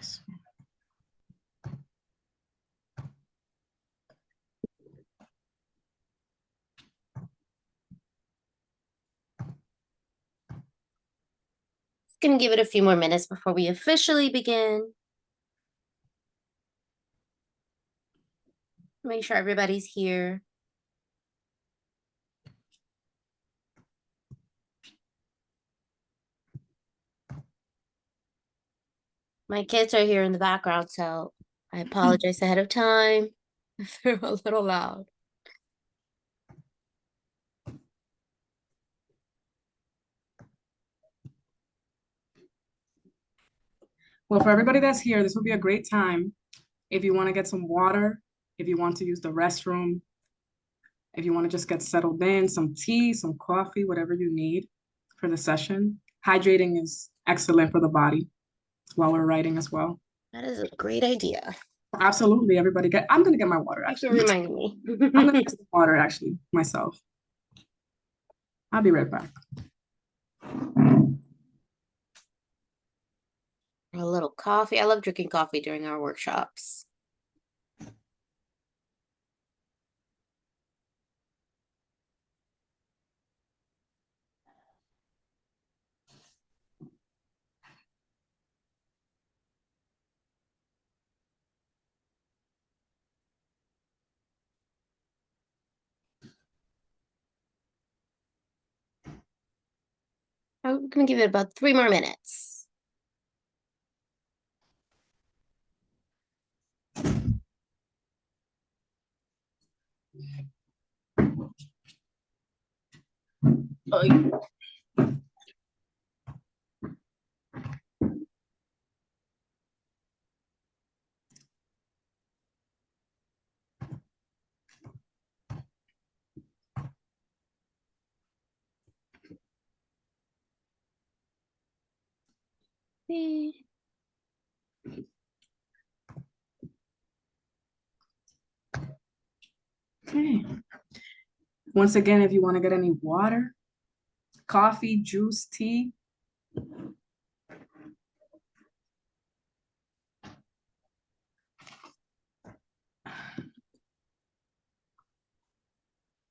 Nice. Just gonna give it a few more minutes before we officially begin. Make sure everybody's here. My kids are here in the background, so I apologize ahead of time if they're a little loud. Well, for everybody that's here, this will be a great time. If you want to get some water, if you want to use the restroom, if you want to just get settled in, some tea, some coffee, whatever you need for the session. Hydrating is excellent for the body while we're writing as well. That is a great idea. Absolutely, everybody get. I'm gonna get my water Thanks for actually. reminding me. I'm gonna get some water actually myself. I'll be right back. A little coffee. I love drinking coffee during our workshops. I'm gonna give it about 3 more minutes. Okay. Once again, if you want to get any water, coffee, juice, tea,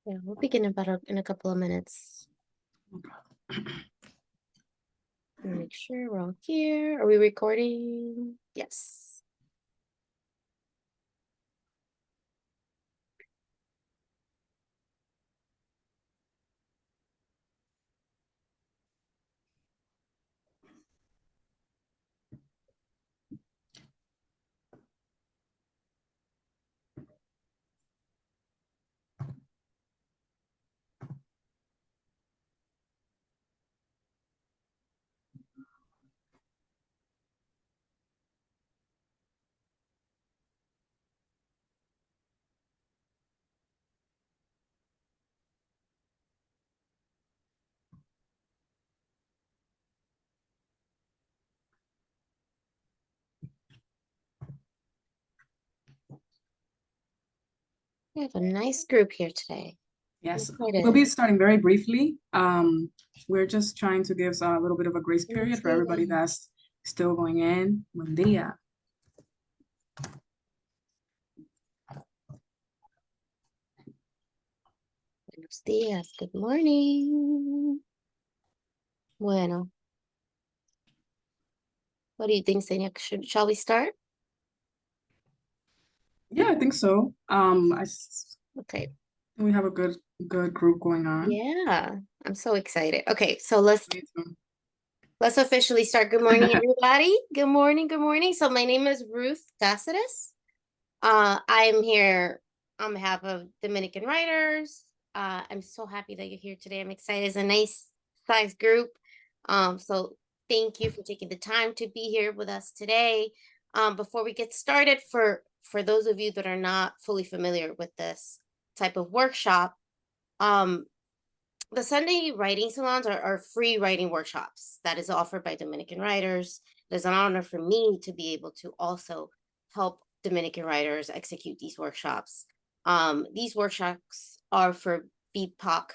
Yeah, we'll begin in a couple of minutes. Make sure we're all here. Are we recording? Yes. We have a nice group here today. yes, Excited. we'll be starting very briefly. We're just trying to give a little bit of a grace period for everybody that's still going in. Buen día. Buenos días. Good morning. Bueno. What do you think, Senia? Shall we start? Yeah, I think so. Okay. We have a good group going on. Yeah, I'm so excited. Okay, so let's officially start. Good morning, everybody. Good morning. Good morning. So my name is Ruth Cáceres. I'm here on behalf of Dominican Writers. I'm so happy that you're here today. I'm excited. It's a nice size group. So thank you for taking the time to be here with us today. Before we get started, for those of you that are not fully familiar with this type of workshop, the Sunday writing salons are free writing workshops that is offered by Dominican writers. It is an honor for me to be able to also help Dominican writers execute these workshops. These workshops are for BIPOC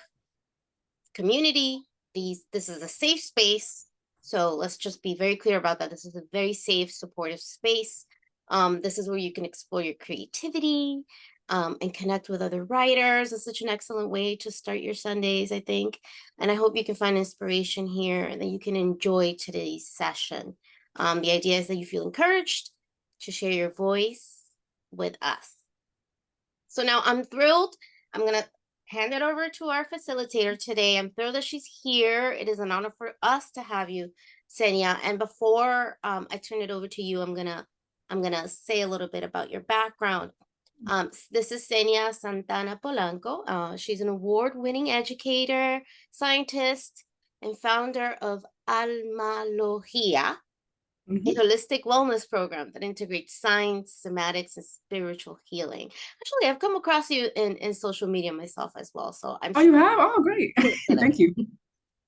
community. This is a safe space So let's just be very clear about that. This is a very safe, supportive space. This is where you can explore your creativity and connect with other writers. It's such an excellent way to start your Sundays, I think. And I hope you can find inspiration here and that you can enjoy today's session. The idea is that you feel encouraged to share your voice with us. So now I'm thrilled. I'm going to hand it over to our facilitator today. I'm thrilled that she's here. It is an honor for us to have you, Senia. And before I turn it over to you, I'm gonna say a little bit about your background. This is Senia Santana Polanco. She's an award-winning educator, scientist, and founder of Almalogia, a holistic wellness program that integrates science, somatics, and spiritual healing. Actually, I've come across you in social media myself as well. So I'm Oh, you have? Oh, great. Thank you.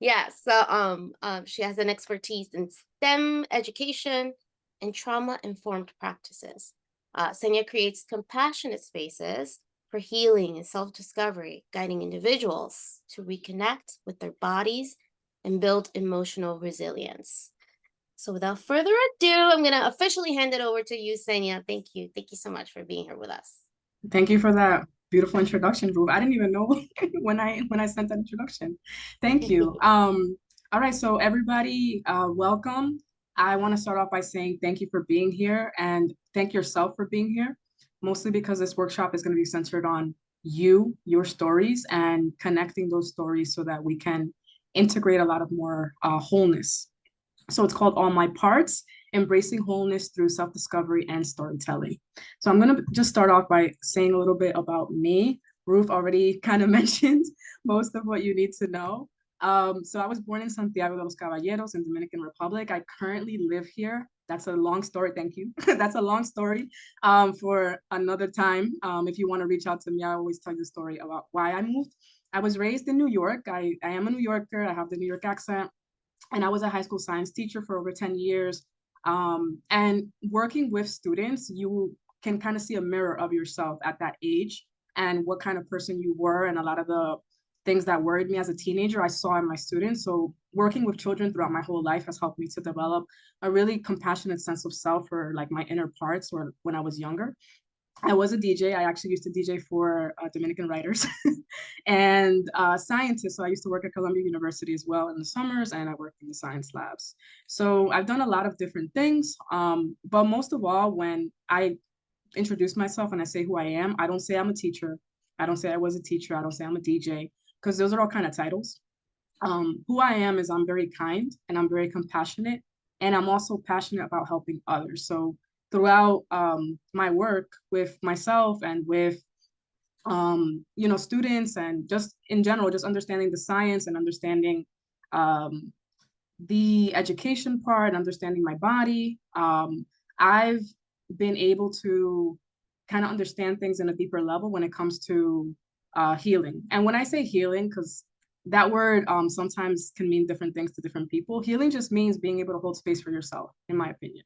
yeah. So she has an expertise in STEM education and trauma-informed practices. Senya creates compassionate spaces for healing and self-discovery, guiding individuals to reconnect with their bodies and build emotional resilience. So without further ado, I'm going to officially hand it over to you, Senya. Thank you. Thank you so much for being here with us. Thank you for that beautiful introduction, Ruth. I didn't even know when I sent that introduction. Thank you. All right, so everybody, welcome. I want to start off by saying thank you for being here and thank yourself for being here, mostly because this workshop is going to be centered on you, your stories, and connecting those stories so that we can integrate a lot of more wholeness. So it's called All My Parts, Embracing Wholeness Through Self-Discovery and Storytelling. So I'm going to just start off by saying a little bit about me. Ruth already kind of mentioned most of what you need to know. So I was born in Santiago de los Caballeros in Dominican Republic. I currently live here. That's a long story. Thank you. That's a long story for another time. If you want to reach out to me, I always tell you the story about why I moved. I was raised in New York. I am a New Yorker. I have the New York accent, and I was a high school science teacher for over 10 years. And working with students, you can kind of see a mirror of yourself at that age and what kind of person you were. And a lot of the things that worried me as a teenager, I saw in my students. So working with children throughout my whole life has helped me to develop a really compassionate sense of self, or like my inner parts, or when I was younger. I was a DJ. I actually used to DJ for Dominican writers and scientists. So I used to work at Columbia University as well in the summers, and I worked in the science labs. So I've done a lot of different things. But most of all, when I introduce myself and I say who I am, I don't say I'm a teacher. I don't say I was a teacher. I don't say I'm a DJ, because those are all kind of titles. Who I am is I'm very kind and I'm very compassionate, and I'm also passionate about helping others. So throughout my work with myself and with students, and just in general, just understanding the science and understanding um, the education part, understanding my body, I've been able to kind of understand things in a deeper level when it comes to healing. And when I say healing, because that word sometimes can mean different things to different people, healing just means being able to hold space for yourself, in my opinion.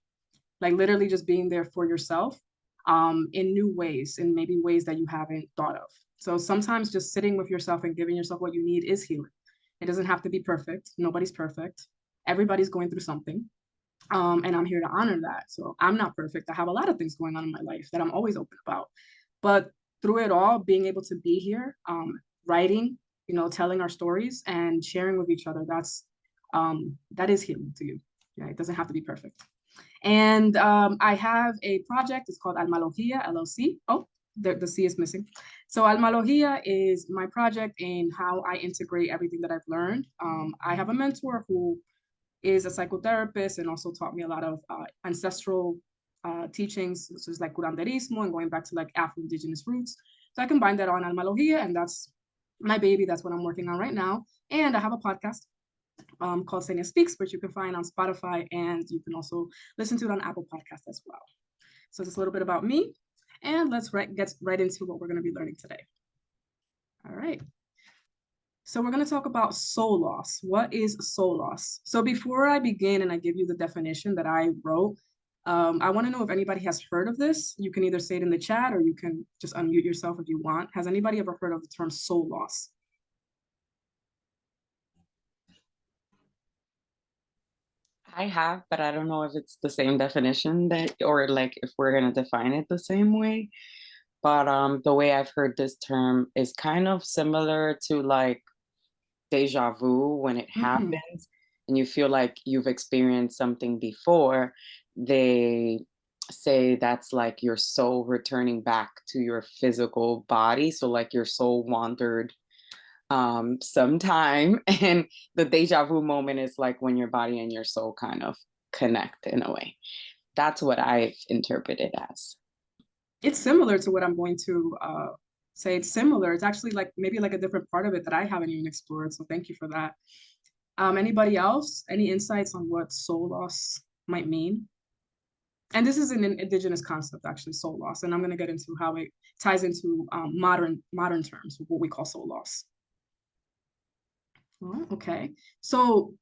Like literally just being there for yourself in new ways, in maybe ways that you haven't thought of. So sometimes just sitting with yourself and giving yourself what you need is healing. It doesn't have to be perfect. Nobody's perfect. Everybody's going through something. And I'm here to honor that. So I'm not perfect. I have a lot of things going on in my life that I'm always open about. But through it all, being able to be here, writing, telling our stories and sharing with each other, that is healing to you. Yeah, it doesn't have to be perfect. And I have a project. It's called Almalogia LLC. Oh, the C is missing. So Almalogia is my project in how I integrate everything that I've learned. I have a mentor who is a psychotherapist and also taught me a lot of ancestral teachings, such as like curanderismo and going back to like Afro-Indigenous roots. So I combined that on Almalogia, and that's my baby. That's what I'm working on right now. And I have a podcast called Senia Speaks, which you can find on Spotify, and you can also listen to it on Apple Podcasts as well. So just a little bit about me, and let's get right into what we're going to be learning today. All right. So we're going to talk about soul loss. What is soul loss? So before I begin and I give you the definition that I wrote, I want to know if anybody has heard of this. You can either say it in the chat or you can just unmute yourself if you want. Has anybody ever heard of the term soul loss? I have, but I don't know if it's the same definition that, or like if we're gonna define it the same way. But the way I've heard this term is kind of similar to like deja vu when it Mm, happens and you feel like you've experienced something before. They say that's like your soul returning back to your physical body. So like your soul wandered sometime and the deja vu moment is like when your body and your soul kind of connect in a way. That's what I've interpreted as. it's similar to what I'm going to say. It's similar. It's actually like maybe like a different part of it that I haven't even explored. So thank you for that. Anybody else? Any insights on what soul loss might mean? And this is an indigenous concept, actually, soul loss. And I'm going to get into how it ties into modern terms, what we call soul loss. Oh, okay. So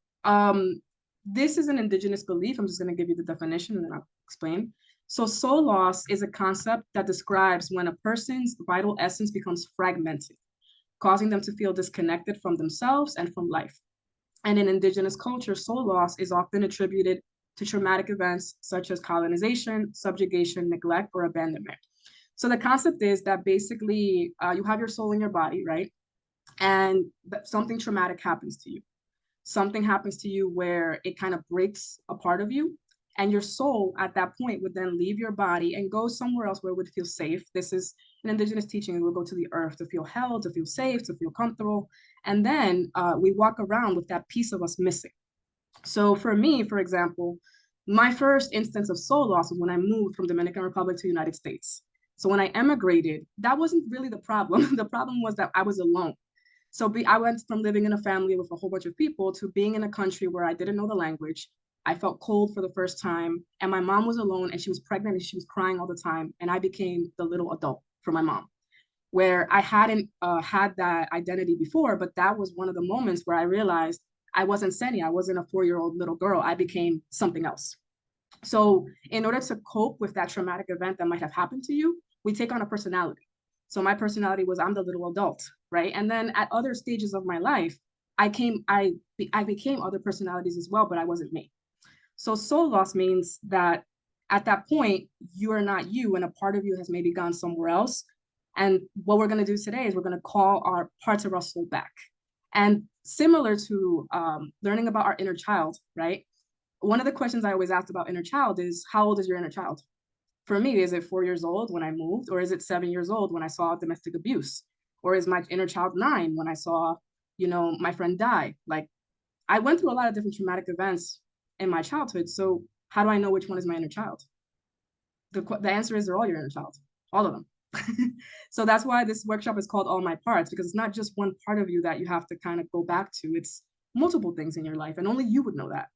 this is an indigenous belief. I'm just going to give you the definition and then I'll explain. So soul loss is a concept that describes when a person's vital essence becomes fragmented, causing them to feel disconnected from themselves and from life. And in indigenous culture, soul loss is often attributed to traumatic events such as colonization, subjugation, neglect, or abandonment. So the concept is that basically you have your soul in your body, right? And something traumatic happens to you. Something happens to you where it kind of breaks a part of you. And your soul at that point would then leave your body and go somewhere else where it would feel safe. This is an indigenous teaching. It will go to the earth to feel held, to feel safe, to feel comfortable. And then we walk around with that piece of us missing. So for me, for example, my first instance of soul loss was when I moved from Dominican Republic to the United States. So when I emigrated, that wasn't really the problem. The problem was that I was alone. I went from living in a family with a whole bunch of people to being in a country where I didn't know the language. I felt cold for the first time, and my mom was alone and she was pregnant and she was crying all the time. And I became the little adult for my mom, where I hadn't had that identity before, but that was one of the moments where I realized I wasn't Seni. I wasn't a 4-year-old little girl. I became something else. So, in order to cope with that traumatic event that might have happened to you, we take on a personality. So, my personality was I'm the little adult, right? And then at other stages of my life, I became other personalities as well, but I wasn't me. So, soul loss means that at that point, you are not you, and a part of you has maybe gone somewhere else. And what we're going to do today is we're going to call our parts of our soul back. And similar to learning about our inner child, right? One of the questions I always asked about inner child is how old is your inner child? For me, is it 4 years old when I moved, or is it 7 years old when I saw domestic abuse? Or is my inner child 9 when I saw, my friend die? Like I went through a lot of different traumatic events in my childhood. So how do I know which one is my inner child? The answer is they're all your inner child, all of them. So that's why this workshop is called All My Parts, because it's not just one part of you that you have to kind of go back to. It's multiple things in your life, and only you would know that.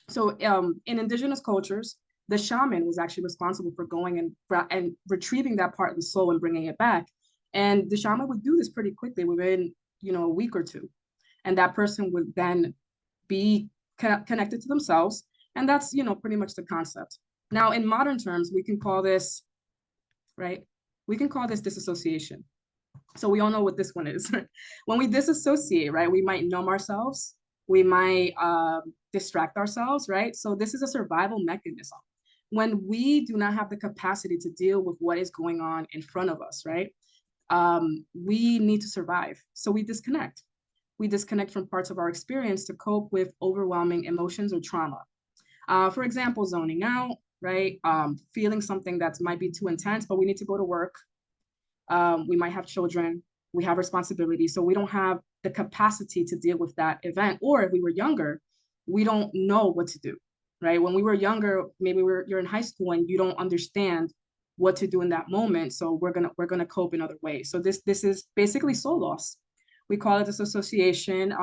So in indigenous cultures, the shaman was actually responsible for going and retrieving that part of the soul and bringing it back. And the shaman would do this pretty quickly within a week or two, and that person would then be connected to themselves, and that's pretty much the concept. Now, in modern terms, we can call this right. We can call this disassociation. So we all know what this one is. When we disassociate, right, we might numb ourselves, we might distract ourselves, right? So this is a survival mechanism. When we do not have the capacity to deal with what is going on in front of us, right? We need to survive. So we disconnect. We disconnect from parts of our experience to cope with overwhelming emotions or trauma. For example, zoning out, right? Feeling something that might be too intense, but we need to go to work. We might have children, we have responsibilities, so we don't have the capacity to deal with that event. Or if we were younger, we don't know what to do, right? When we were younger, maybe you're in high school and you don't understand what to do in that moment. So we're gonna cope in other ways. So this is basically soul loss. We call it this association.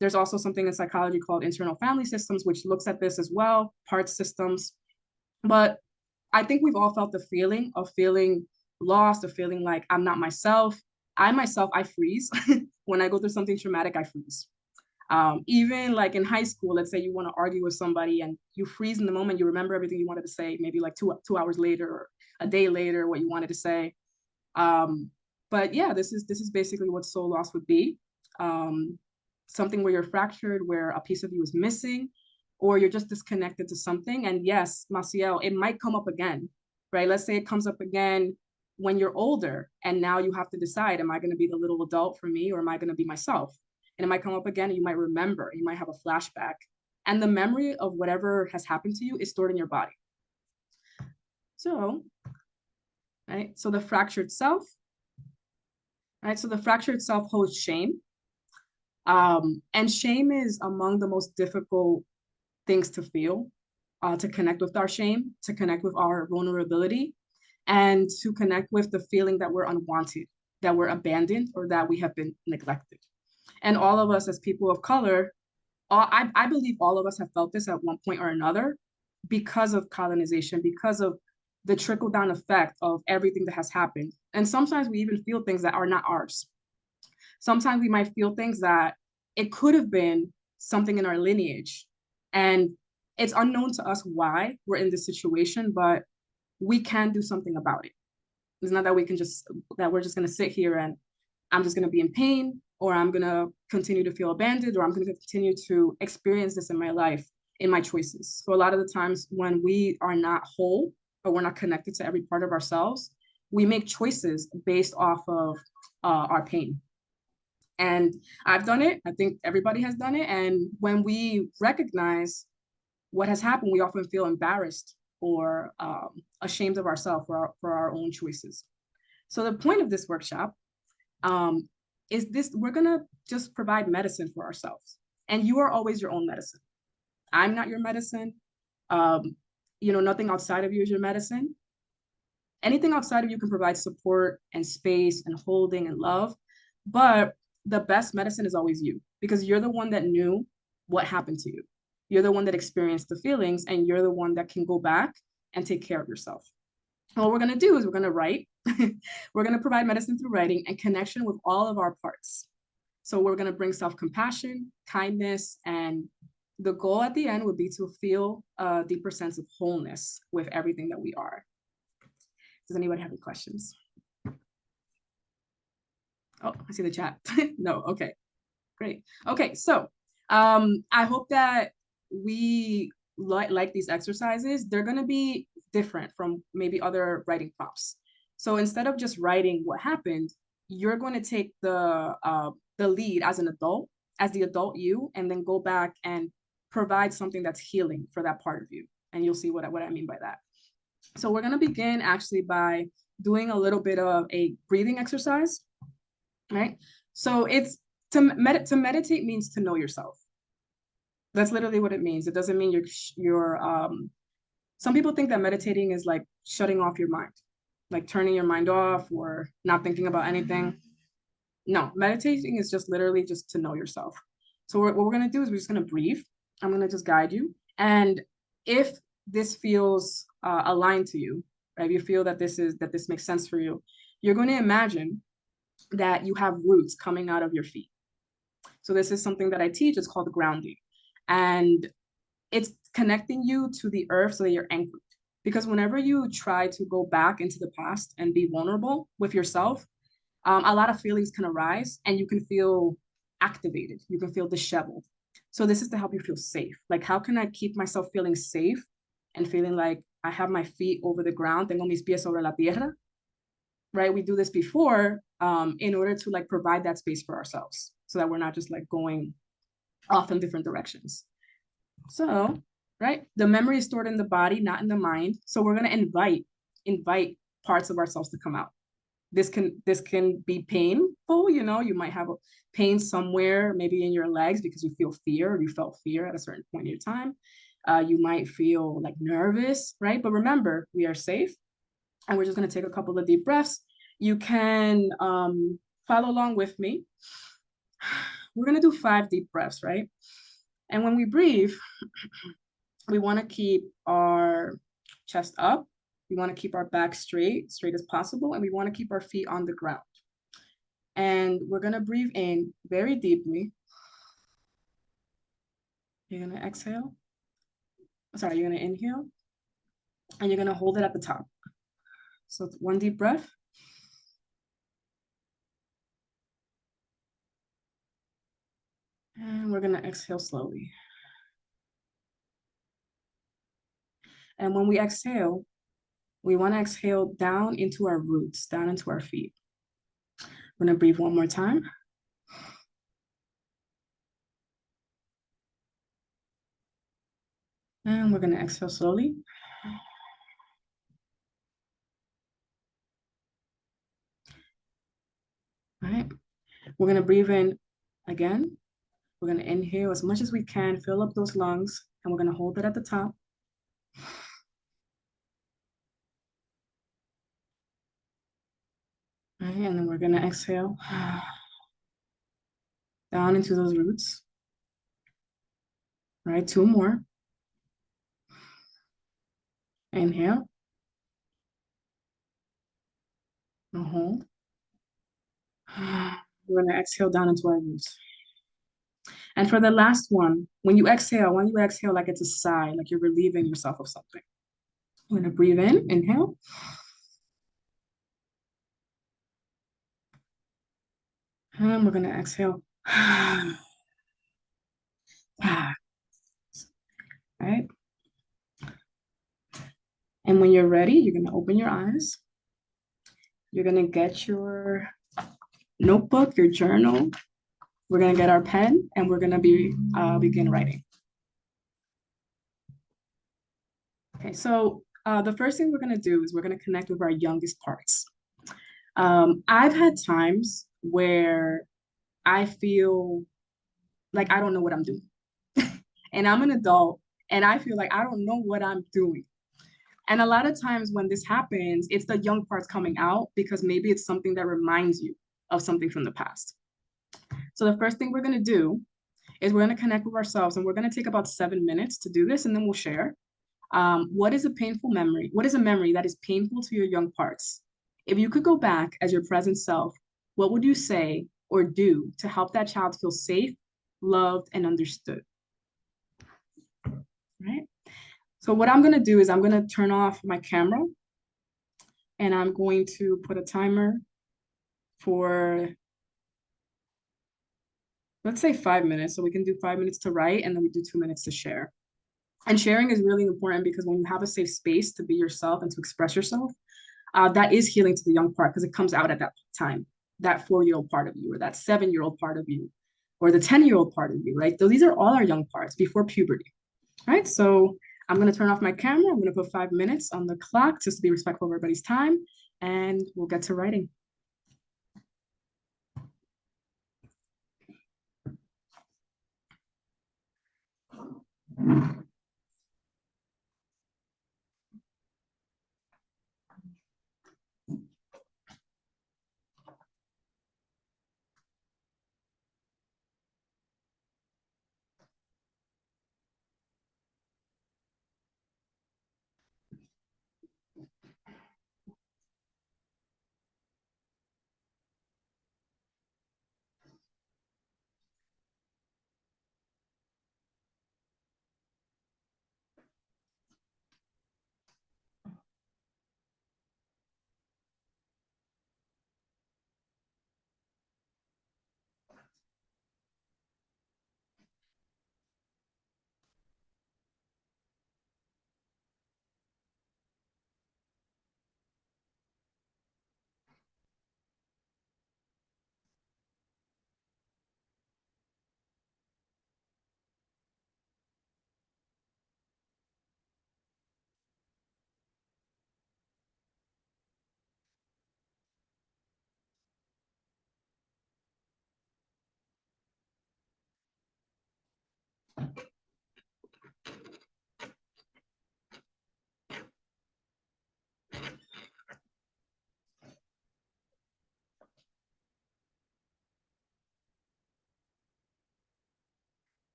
There's also something in psychology called internal family systems, which looks at this as well, part systems. But I think we've all felt the feeling of feeling lost, of feeling like I'm not myself. I freeze. When I go through something traumatic, I freeze. Even like in high school, let's say you want to argue with somebody and you freeze in the moment, you remember everything you wanted to say, maybe like two hours later or a day later, what you wanted to say. But yeah, this is basically what soul loss would be. Something where you're fractured, where a piece of you is missing, or you're just disconnected to something. And yes, Maciel, it might come up again, right? Let's say it comes up again when you're older, and now you have to decide, am I going to be the little adult for me, or am I going to be myself? And it might come up again, and you might remember, you might have a flashback. And the memory of whatever has happened to you is stored in your body. So, right, so the fractured self, right? So the fractured self holds shame. And shame is among the most difficult things to feel, to connect with our shame, to connect with our vulnerability, and to connect with the feeling that we're unwanted, that we're abandoned, or that we have been neglected. And all of us as people of color, I believe all of us have felt this at one point or another because of colonization, because of the trickle down effect of everything that has happened. And sometimes we even feel things that are not ours. Sometimes we might feel things that it could have been something in our lineage. And it's unknown to us why we're in this situation, but we can do something about it. It's not that we're just gonna sit here and I'm just gonna be in pain, or I'm gonna continue to feel abandoned, or I'm gonna continue to experience this in my life, in my choices. So a lot of the times when we are not whole, or we're not connected to every part of ourselves, we make choices based off of our pain. And I've done it. I think everybody has done it. And when we recognize what has happened, we often feel embarrassed or ashamed of ourselves for our own choices. So the point of this workshop is this: we're gonna just provide medicine for ourselves. And you are always your own medicine. I'm not your medicine. Um, nothing outside of you is your medicine. Anything outside of you can provide support and space and holding and love. But the best medicine is always you, because you're the one that knew what happened to you. You're the one that experienced the feelings, and you're the one that can go back and take care of yourself. And what we're going to do is we're going to write. We're going to provide medicine through writing and connection with all of our parts. So we're going to bring self-compassion, kindness, and the goal at the end would be to feel a deeper sense of wholeness with everything that we are. Does anybody have any questions? Oh, I see the chat. No, okay, great. Okay, so I hope that we like these exercises. They're gonna be different from maybe other writing prompts. So instead of just writing what happened, you're going to take the lead as an adult, as the adult you, and then go back and provide something that's healing for that part of you. And you'll see what I mean by that. So we're going to begin actually by doing a little bit of a breathing exercise, right? So it's to meditate means to know yourself. That's literally what it means. It doesn't mean some people think that meditating is like shutting off your mind, like turning your mind off or not thinking about anything. No, meditating is just literally just to know yourself. So what we're going to do is we're just going to breathe. I'm going to just guide you. And if this feels aligned to you, right? If you feel that this makes sense for you, you're going to imagine that you have roots coming out of your feet. So this is something that I teach. It's called grounding. And it's connecting you to the earth so that you're anchored. Because whenever you try to go back into the past and be vulnerable with yourself, a lot of feelings can arise and you can feel activated. You can feel disheveled. So this is to help you feel safe. Like, how can I keep myself feeling safe and feeling like I have my feet over the ground? Tengo mis pies sobre la tierra, right? We do this before in order to like provide that space for ourselves so that we're not just like going off in different directions. So, right, the memory is stored in the body, not in the mind. So we're going to invite parts of ourselves to come out. This can be painful. You might have a pain somewhere, maybe in your legs because you feel fear, or you felt fear at a certain point in your time. You might feel like nervous, right? But remember, we are safe, and we're just going to take a couple of deep breaths. You can follow along with me. We're going to do 5 deep breaths, right? And when we breathe, we want to keep our chest up. We want to keep our back straight as possible, and we want to keep our feet on the ground. And we're going to breathe in very deeply. You're going to exhale. Sorry, you're going to inhale, and you're going to hold it at the top. So 1 deep breath. And we're going to exhale slowly. And when we exhale, we want to exhale down into our roots, down into our feet. We're going to breathe one more time. And we're going to exhale slowly. All right. We're going to breathe in again. We're going to inhale as much as we can, fill up those lungs, and we're going to hold it at the top. All right, and then we're going to exhale down into those roots. All right, two more. Inhale. And hold. We're going to exhale down into our roots. And for the last one, when you exhale like it's a sigh, like you're relieving yourself of something. We're going to breathe in, inhale. And we're going to exhale. All right. And when you're ready, you're going to open your eyes. You're going to get your notebook, your journal. We're going to get our pen, and we're going to begin writing. Okay, so the first thing we're going to do is we're going to connect with our youngest parts. I've had times where I feel like I don't know what I'm doing. And I'm an adult, and I feel like I don't know what I'm doing. And a lot of times when this happens, it's the young parts coming out because maybe it's something that reminds you of something from the past. So the first thing we're going to do is we're going to connect with ourselves, and we're going to take about 7 minutes to do this, and then we'll share. What is a painful memory? What is a memory that is painful to your young parts? If you could go back as your present self, what would you say or do to help that child feel safe, loved, and understood? Right? So what I'm gonna do is I'm gonna turn off my camera, and I'm going to put a timer for, let's say 5 minutes. So we can do 5 minutes to write, and then we do 2 minutes to share. And sharing is really important because when you have a safe space to be yourself and to express yourself, that is healing to the young part because it comes out at that time, that 4-year-old part of you, or that 7-year-old part of you, or the 10-year-old part of you, right? So these are all our young parts before puberty, right? So I'm going to turn off my camera. I'm going to put 5 minutes on the clock just to be respectful of everybody's time, and we'll get to writing.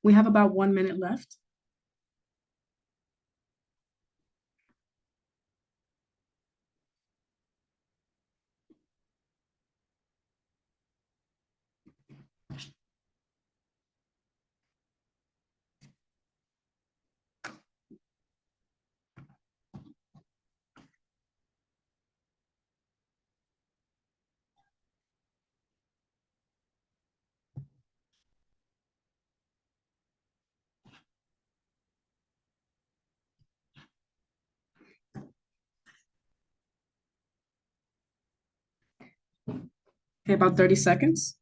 We have about 1 minute left. Okay, about 30 seconds.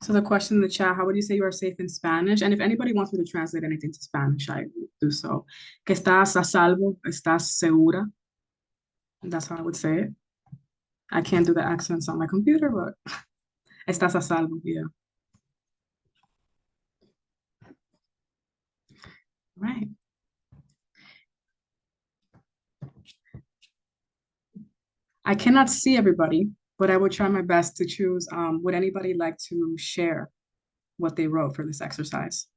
So the question in the chat, how would you say you are safe in Spanish? And if anybody wants me to translate anything to Spanish, I will do so. Que estás a salvo, estás segura. That's how I would say it. I can't do the accents on my computer, but estás a salvo, yeah. Right. I cannot see everybody, but I will try my best to choose. Would anybody like to share what they wrote for this exercise?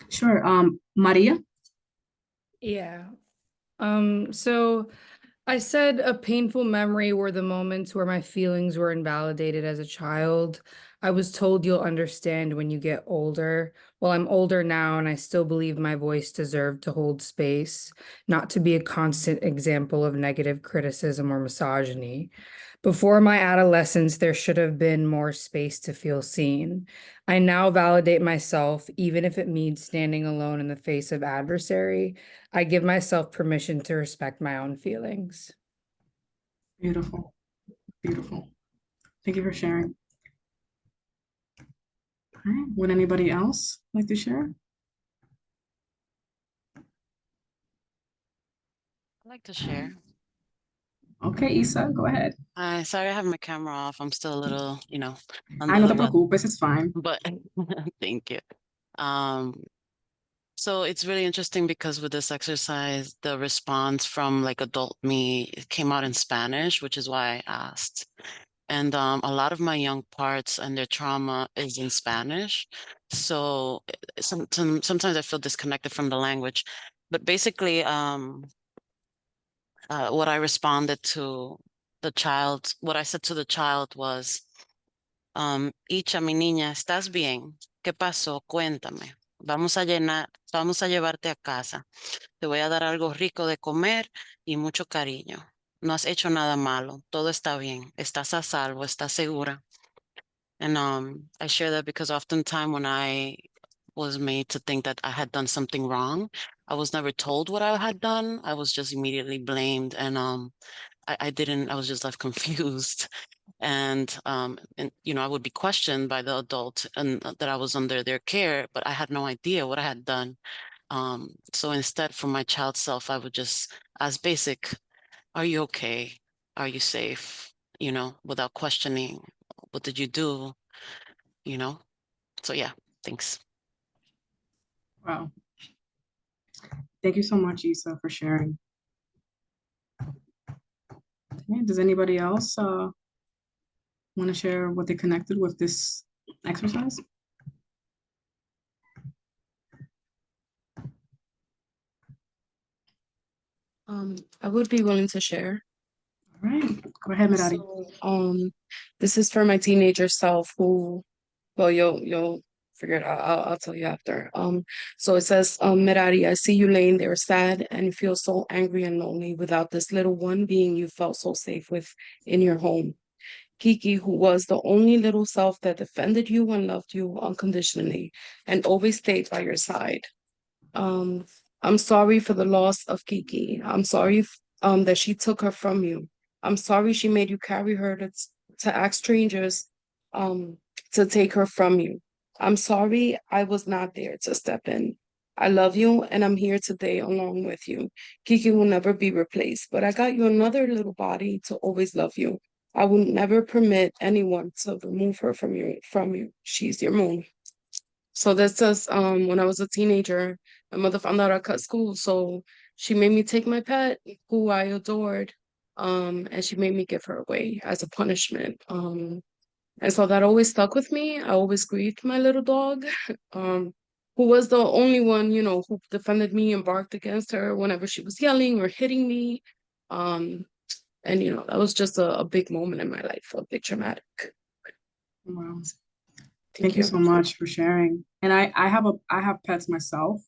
Sure. Maria? Yeah. So I said a painful memory were the moments where my feelings were invalidated as a child. I was told you'll understand when you get older. Well, I'm older now, and I still believe my voice deserved to hold space, not to be a constant example of negative criticism or misogyny. Before my adolescence, there should have been more space to feel seen. I now validate myself, even if it means standing alone in the face of adversary. I give myself permission to respect my own feelings. Beautiful. Beautiful. Thank you for sharing. All right. Would anybody else like to share? I'd like to share. Okay, Isa, go ahead. Sorry, I have my camera off. I'm still a little, I under no the te weather, preocupes, it's fine. but thank you. So it's really interesting because with this exercise, the response from like adult me it came out in Spanish, which is why I asked. And a lot of my young parts and their trauma is in Spanish. So sometimes I feel disconnected from the language. But basically, what I responded to the child, what I said to the child was, Icha, mi niña, ¿estás bien? ¿Qué pasó? Cuéntame. Vamos a llevarte a casa. Te voy a dar algo rico de comer y mucho cariño. No has hecho nada malo. Todo está bien. Estás a salvo. Estás segura. And I share that because oftentimes when I was made to think that I had done something wrong, I was never told what I had done. I was just immediately blamed, and I was just left confused. And I would be questioned by the adult and that I was under their care, but I had no idea what I had done. So instead, for my child self, I would just ask basic, are you okay? Are you safe? Without questioning, what did you do? So yeah, thanks. Wow. Thank you so much, Isa, for sharing. Okay, does anybody else want to share what they connected with this exercise? I would be willing to share. All right, go ahead, Mirari. So, this is for my teenager self who, well, you'll figured I'll tell you after. So it says, Merari, I see you laying there sad and you feel so angry and lonely without this little one being you felt so safe with in your home. Kiki, who was the only little self that defended you and loved you unconditionally and always stayed by your side. Um, I'm sorry for the loss of Kiki. I'm sorry that she took her from you. I'm sorry she made you carry her to ask strangers um to take her from you. I'm sorry I was not there to step in. I love you and I'm here today along with you. Kiki will never be replaced, but I got you another little body to always love you. I will never permit anyone to remove her from you. She's your moon. So this says, when I was a teenager, my mother found out I cut school, so she made me take my pet, who I adored, and she made me give her away as a punishment. And so that always stuck with me. I always grieved my little dog, um, who was the only one, who defended me and barked against her whenever she was yelling or hitting me. Um, and that was just a big moment in my life, a big traumatic. Wow. Thank Thank you you. so much for sharing. And I have pets myself,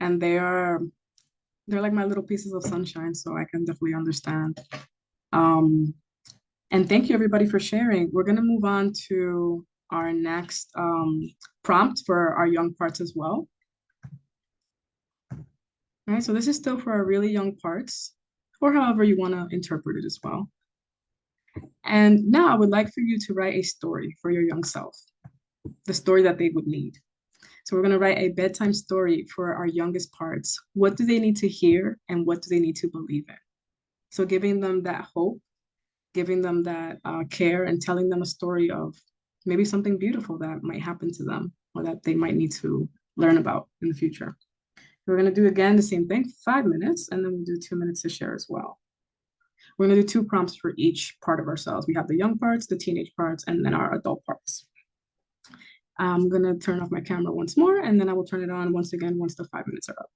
and they're like my little pieces of sunshine, so I can definitely understand. Um, and thank you everybody for sharing. We're gonna move on to our next prompt for our young parts as well. All right, so this is still for our really young parts, or however you want to interpret it as well. And now I would like for you to write a story for your young self, the story that they would need. So we're going to write a bedtime story for our youngest parts. What do they need to hear and what do they need to believe in? So giving them that hope, giving them that care, and telling them a story of maybe something beautiful that might happen to them or that they might need to learn about in the future. We're going to do again the same thing, 5 minutes, and then we'll do 2 minutes to share as well. We're going to do 2 prompts for each part of ourselves. We have the young parts, the teenage parts, and then our adult parts. I'm going to turn off my camera once more, and then I will turn it on once again once the 5 minutes are up.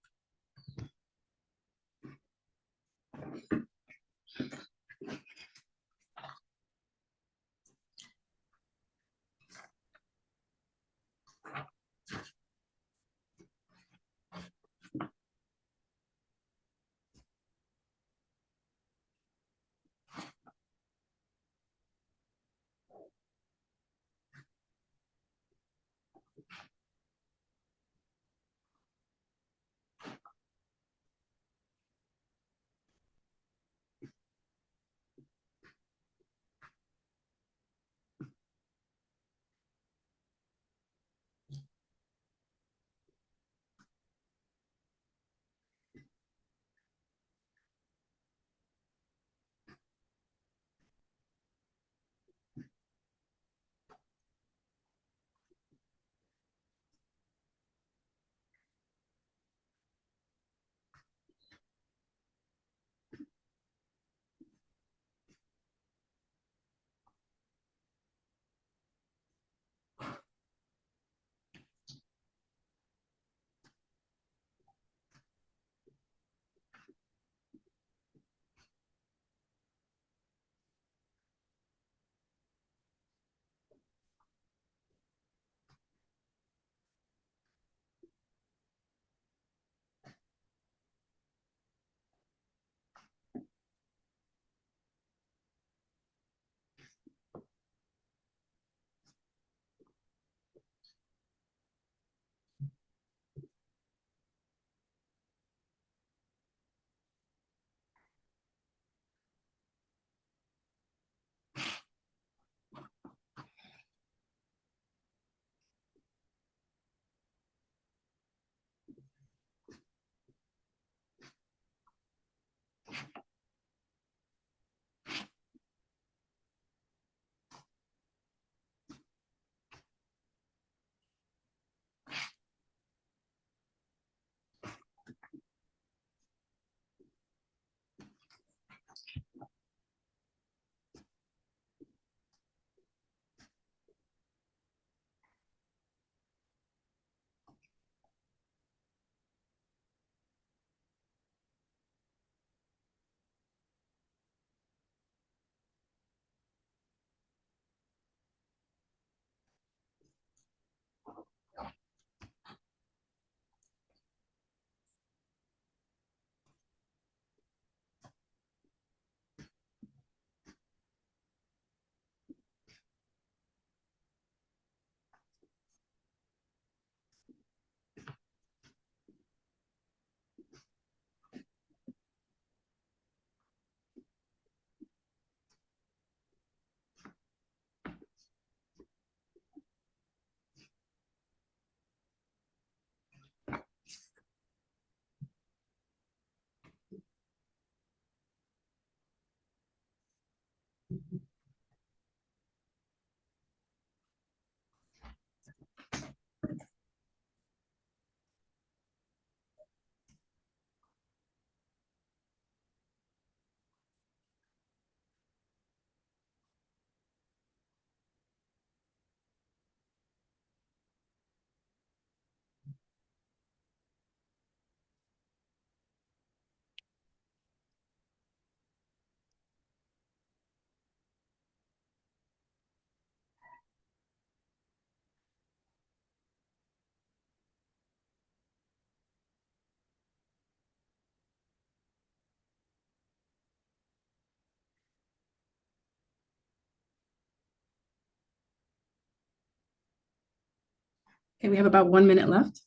Okay, we have about 1 minute left.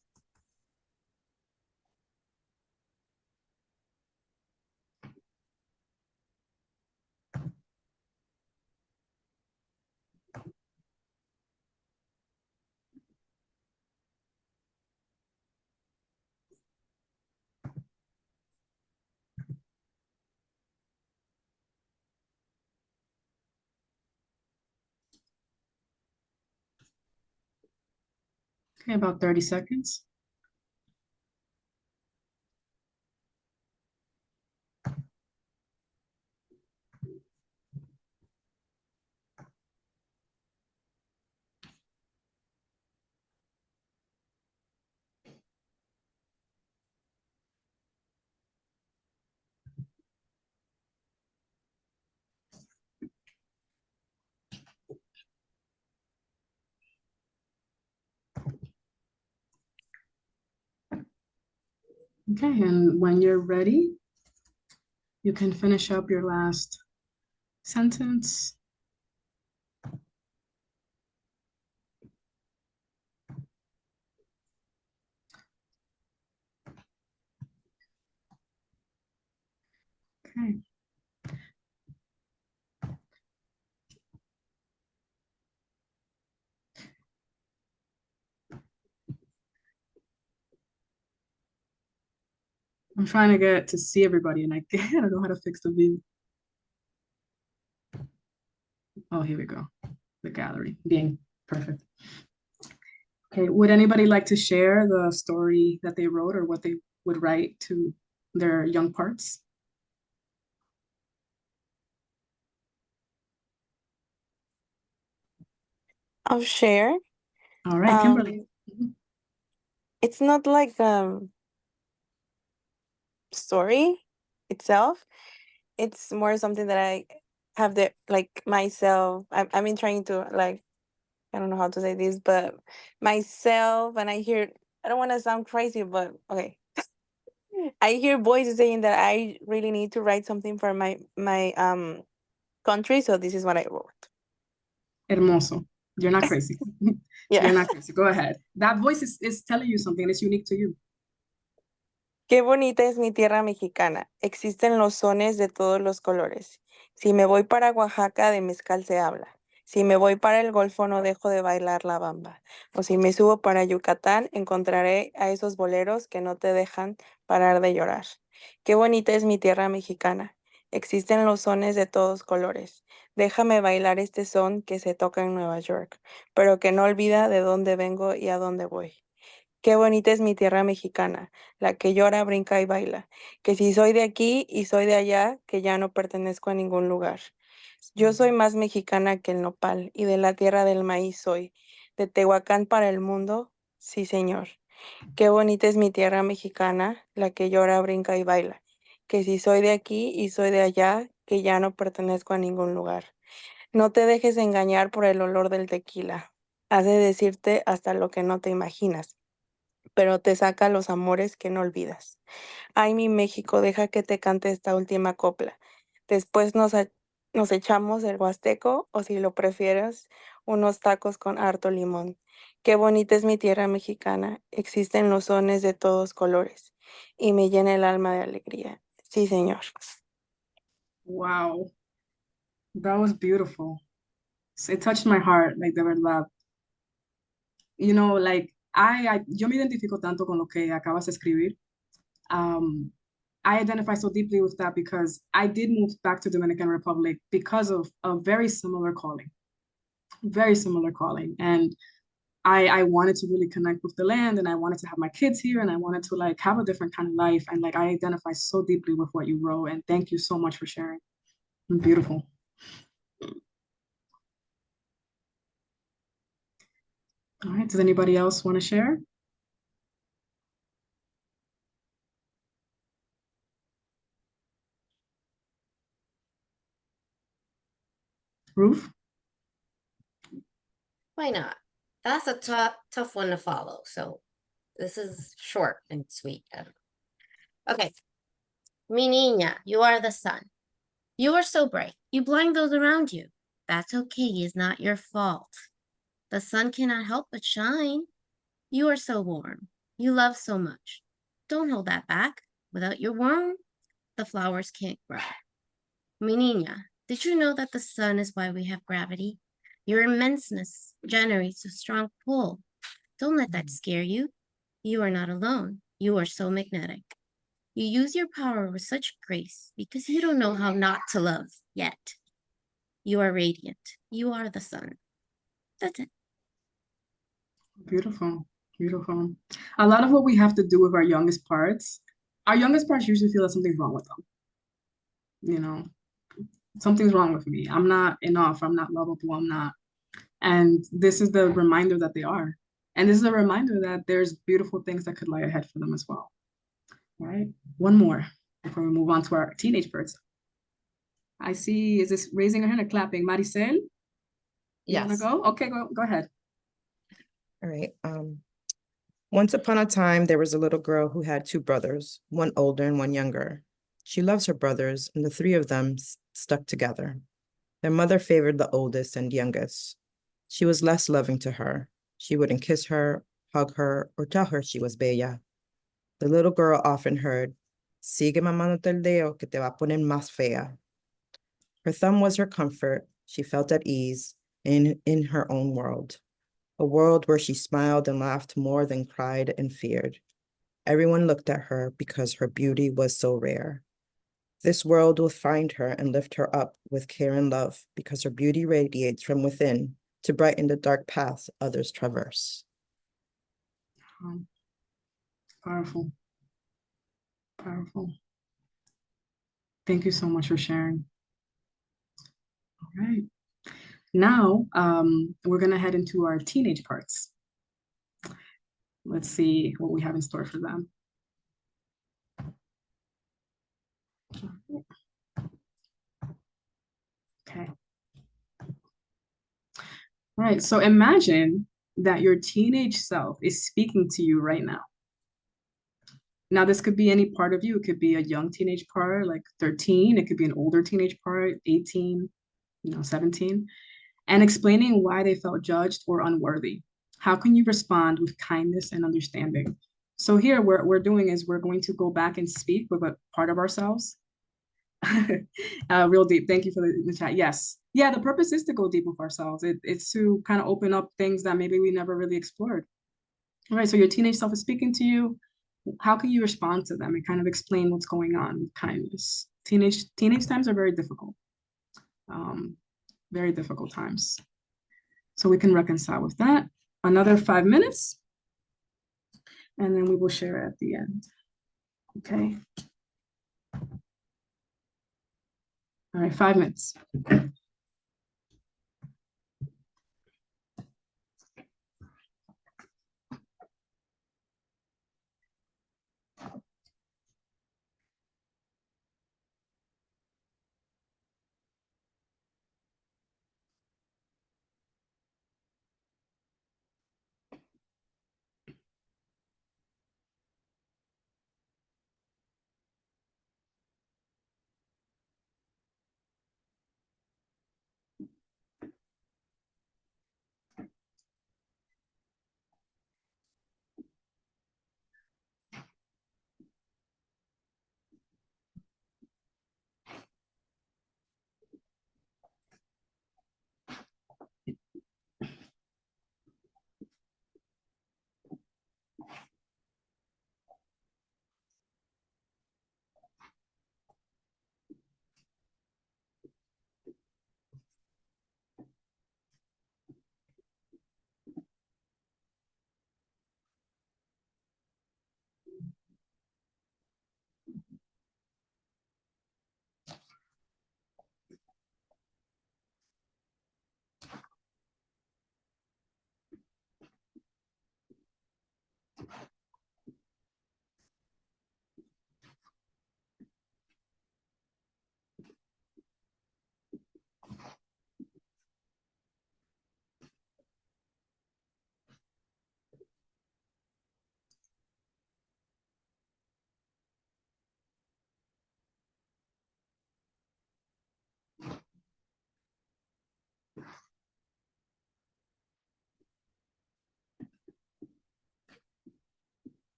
Okay, about 30 seconds. Okay, and when you're ready, you can finish up your last sentence. Okay. I'm trying to get to see everybody and I don't know how to fix the view. Oh, here we go. The gallery being perfect. Okay, would anybody like to share the story that they wrote or what they would write to their young parts? I'll share. All right, Kimberly. It's not like story itself. It's more something that I have the like myself. I've been trying to like I don't know how to say this, but myself and I hear I don't want to sound crazy, but okay. I hear voices saying that I really need to write something for my country, so this is what I wrote. Hermoso. You're not crazy. Yeah. You're not crazy. Go ahead. That voice is telling you something and it's unique to you. Qué bonita es mi tierra mexicana. Existen los sones de todos los colores. Si me voy para Oaxaca, de mezcal se habla. Si me voy para el Golfo, no dejo de bailar la bamba. O si me subo para Yucatán, encontraré a esos boleros que no te dejan parar de llorar. Qué bonita es mi tierra mexicana. Existen los sones de todos colores. Déjame bailar este son que se toca en Nueva York, pero que no olvida de dónde vengo y a dónde voy. Qué bonita es mi tierra mexicana, la que llora, brinca y baila, que si soy de aquí y soy de allá, que ya no pertenezco a ningún lugar. Yo soy más mexicana que el nopal y de la tierra del maíz soy, de Tehuacán para el mundo, sí señor. Qué bonita es mi tierra mexicana, la que llora, brinca y baila, que si soy de aquí y soy de allá, que ya no pertenezco a ningún lugar. No te dejes engañar por el olor del tequila, has de decirte hasta lo que no te imaginas, pero te saca los amores que no olvidas. Ay, mi México, deja que te cante esta última copla. Después nos echamos el huasteco o si lo prefieres, unos tacos con harto limón. Qué bonita es mi tierra mexicana, existen los sones de todos colores y me llena el alma de alegría. Sí, señor. Wow, that was beautiful. It touched my heart, like de verdad. You know, like yo me identifico tanto con lo que acabas de escribir. Um, I identify so deeply with that because I did move back to Dominican Republic because of a very similar calling. And I wanted to really connect with the land and I wanted to have my kids here and I wanted to like have a different kind of life. And like I identify so deeply with what you wrote. And thank you so much for sharing. Beautiful. All right. Does anybody else want to share? Ruth? Why not? That's a tough one to follow. So this is short and sweet. Okay. Mi niña, you are the sun. You are so bright. You blind those around you. That's okay. It's not your fault. The sun cannot help but shine. You are so warm. You love so much. Don't hold that back. Without your warmth, the flowers can't grow. Mi niña, did you know that the sun is why we have gravity? Your immenseness generates a strong pull. Don't let that scare you. You are not alone. You are so magnetic. You use your power with such grace because you don't know how not to love yet. You are radiant. You are the sun. That's it. Beautiful. Beautiful. A lot of what we have to do with our youngest parts usually feel that something's wrong with them. You know, something's wrong with me. I'm not enough. I'm not lovable. I'm not. And this is the reminder that they are. And this is a reminder that there's beautiful things that could lie ahead for them as well. All right. One more before we move on to our teenage birds. I see, is this raising her hand or clapping? Maricel? You want to Yes. go? Okay, go ahead. All right. Once upon a time, there was a little girl who had two brothers, one older and one younger. She loves her brothers, and the three of them stuck together. Their mother favored the oldest and youngest. She was less loving to her. She wouldn't kiss her, hug her, or tell her she was bella. The little girl often heard, "Sigue mamándote el dedo que te va a poner más fea." Her thumb was her comfort. She felt at ease in her own world. A world where she smiled and laughed more than cried and feared. Everyone looked at her because her beauty was so rare. This world will find her and lift her up with care and love because her beauty radiates from within to brighten the dark paths others traverse. Powerful. Powerful. Thank you so much for sharing. All right. Now, we're going to head into our teenage parts. Let's see what we have in store for them. Okay. All right, so imagine that your teenage self is speaking to you right now. Now, this could be any part of you. It could be a young teenage part, like 13. It could be an older teenage part, 18, 17, and explaining why they felt judged or unworthy. How can you respond with kindness and understanding? So here, what we're doing is we're going to go back and speak with a part of ourselves. Real deep. Thank you for the chat. Yes. Yeah, the purpose is to go deep with ourselves. It's to kind of open up things that maybe we never really explored. All right, so your teenage self is speaking to you. How can you respond to them and kind of explain what's going on with kindness? Teenage times are very difficult. Very difficult times. So we can reconcile with that. Another 5 minutes, and then we will share at the end. Okay. All right, 5 minutes.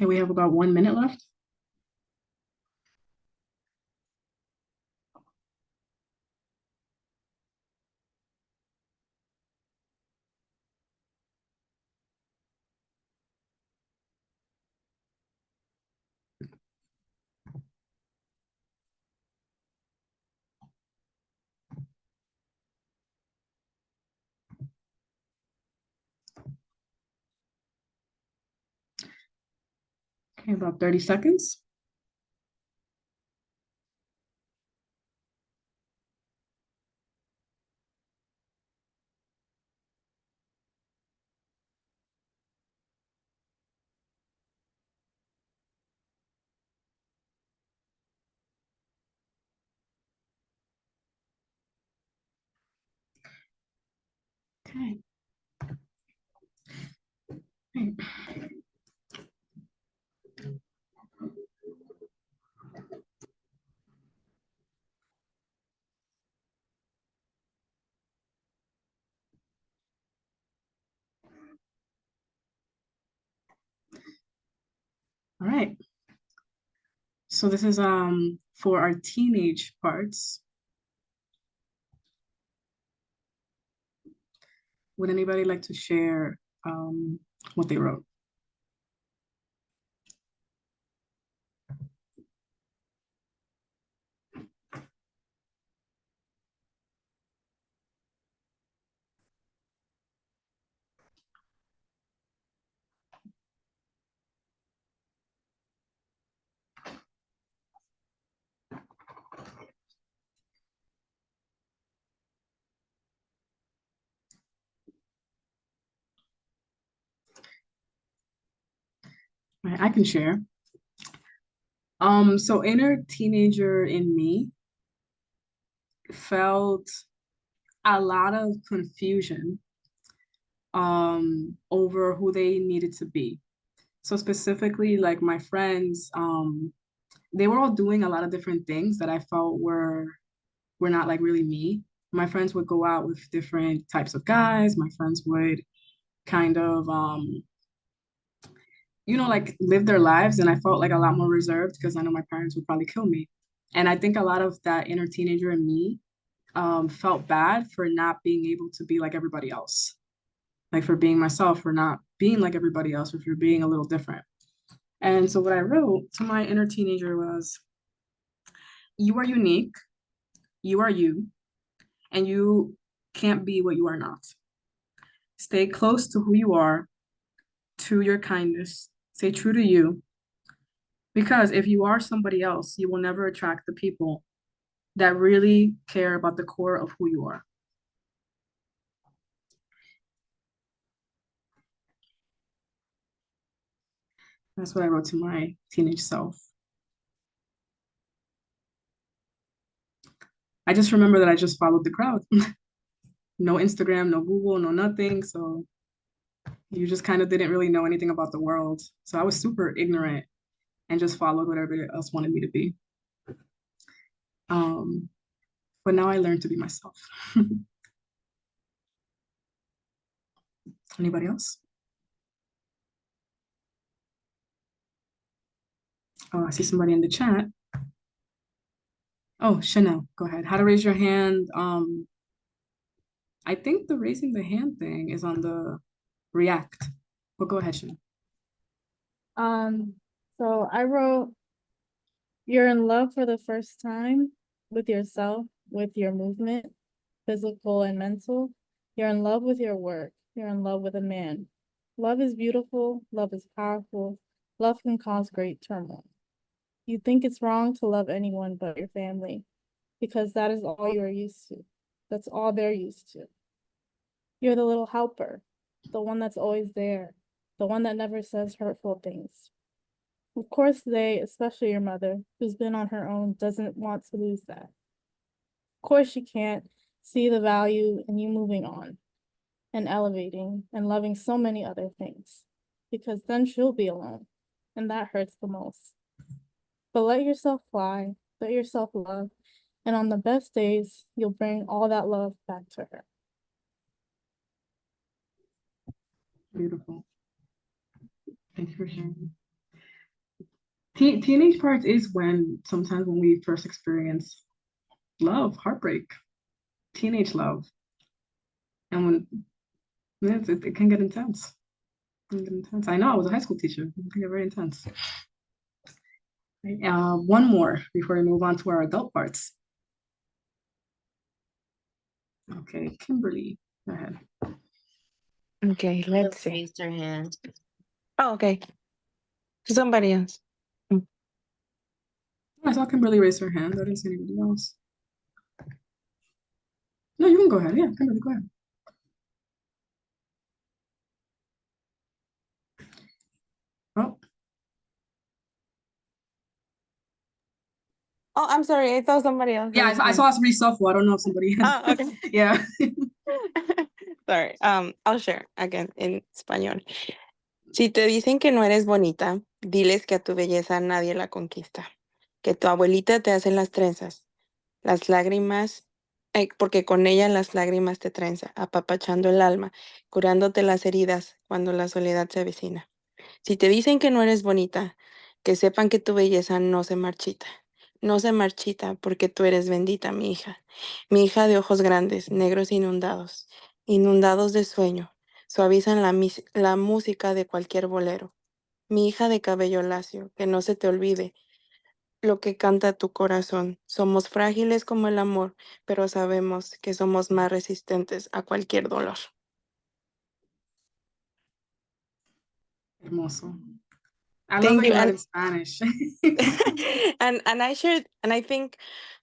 Okay, we have about 1 minute left. Okay, about 30 seconds. Okay. Right. All right. So this is for our teenage parts. Would anybody like to share what they wrote? All right, I can share. So inner teenager in me felt a lot of confusion over who they needed to be. So specifically, like my friends, they were all doing a lot of different things that I felt were not like really me. My friends would go out with different types of guys. My friends would kind of like live their lives, and I felt like a lot more reserved because I know my parents would probably kill me. And I think a lot of that inner teenager in me felt bad for not being able to be like everybody else, like for being myself, for not being like everybody else, or for being a little different. And so what I wrote to my inner teenager was, you are unique, you are you, and you can't be what you are not. Stay close to who you are, to your kindness, stay true to you, because if you are somebody else, you will never attract the people that really care about the core of who you are. That's what I wrote to my teenage self. I just remember that I just followed the crowd. No Instagram, no Google, no nothing. So you just kind of didn't really know anything about the world. So I was super ignorant and just followed what everybody else wanted me to be. But now I learned to be myself. Anybody else? Oh, I see somebody in the chat. Oh, Chanel, go ahead. How to raise your hand. I think the raising the hand thing is on the React. But go ahead, Chanel. So I wrote, you're in love for the first time with yourself, with your movement, physical and mental. You're in love with your work. You're in love with a man. Love is beautiful. Love is powerful. Love can cause great turmoil. You think it's wrong to love anyone but your family because that is all you are used to. That's all they're used to. You're the little helper, the one that's always there, the one that never says hurtful things. Of course, they, especially your mother, who's been on her own, doesn't want to lose that. Of course, she can't see the value in you moving on and elevating and loving so many other things, because then she'll be alone, and that hurts the most. But let yourself fly, let yourself love, and on the best days, you'll bring all that love back to her. Beautiful. Thanks for sharing. Teenage parts is when sometimes when we first experience love, heartbreak, teenage love, and when it can get intense. It can get intense. I know I was a high school teacher. It can get very intense. One more before we move on to our adult parts. Okay, Kimberly, go ahead. Okay, let's Just see. raised her hand. Oh, okay. Somebody else. I saw Kimberly raise her hand. I didn't see anybody else. No, you can go ahead. Yeah, Kimberly, go ahead. Oh, Oh, I'm sorry. I thought somebody else. yeah, I saw us reshuffle. I don't know if somebody had. Oh, okay. Yeah. Sorry. I'll share again in español. Si te dicen que no eres bonita, diles que a tu belleza nadie la conquista, que tu abuelita te hace las trenzas, las lágrimas, porque con ella las lágrimas te trenza, apapachando el alma, curándote las heridas cuando la soledad se avecina. Si te dicen que no eres bonita, que sepan que tu belleza no se marchita porque tú eres bendita, mi hija de ojos grandes, negros inundados, inundados de sueño, suavizan la música de cualquier bolero. Mi hija de cabello lacio, que no se te olvide lo que canta tu corazón. Somos frágiles como el amor, pero sabemos que somos más resistentes a cualquier dolor. Hermoso. I love Thank that you you. read in Spanish. And I shared, and I think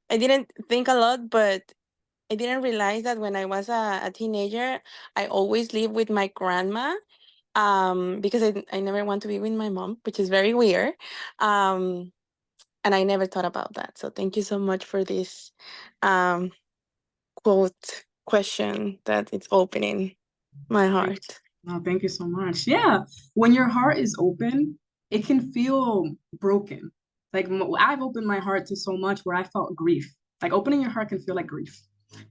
I didn't think a lot, but I didn't realize that when I was a teenager, I always lived with my grandma, because I never want to be with my mom, which is very weird. And I never thought about that. So thank you so much for this quote question that it's opening my heart. Oh, thank you so much. Yeah, when your heart is open, it can feel broken. Like I've opened my heart to so much where I felt grief. Like opening your heart can feel like grief.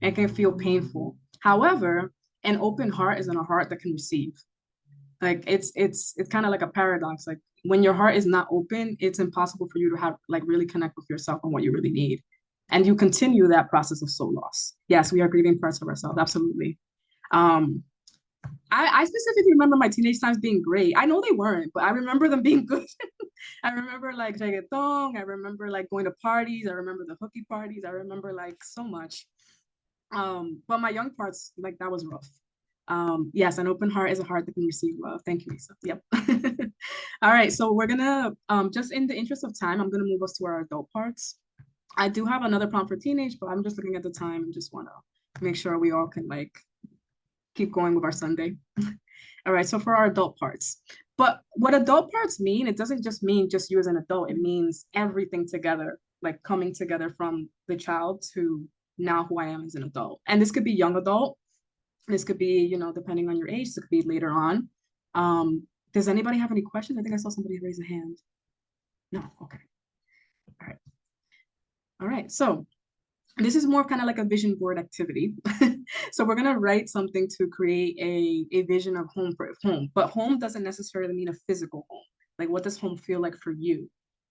It can feel painful. However, an open heart is in a heart that can receive. Like it's kind of like a paradox. Like when your heart is not open, it's impossible for you to have like really connect with yourself and what you really need. And you continue that process of soul loss. Yes, we are grieving parts of ourselves. Absolutely. Um, I specifically remember my teenage times being great. I know they weren't, but I remember them being good. I remember like reggaeton. I remember like going to parties. I remember the hooky parties. I remember like so much. But my young parts, like that was rough. Yes, an open heart is a heart that can receive love. Thank you, Lisa. Yep. All right, so we're gonna just in the interest of time, I'm gonna move us to our adult parts. I do have another prompt for teenage, but I'm just looking at the time and just wanna make sure we all can like keep going with our Sunday. All right, so for our adult parts. But what adult parts mean, it doesn't just mean just you as an adult, it means everything together, like coming together from the child to now who I am as an adult. And this could be young adult. This could be, you know, depending on your age, this could be later on. Does anybody have any questions? I think I saw somebody raise a hand. No, okay. All right. All right, so this is more kind of like a vision board activity. So we're gonna write something to create a vision of home for home, but home doesn't necessarily mean a physical home. Like what does home feel like for you?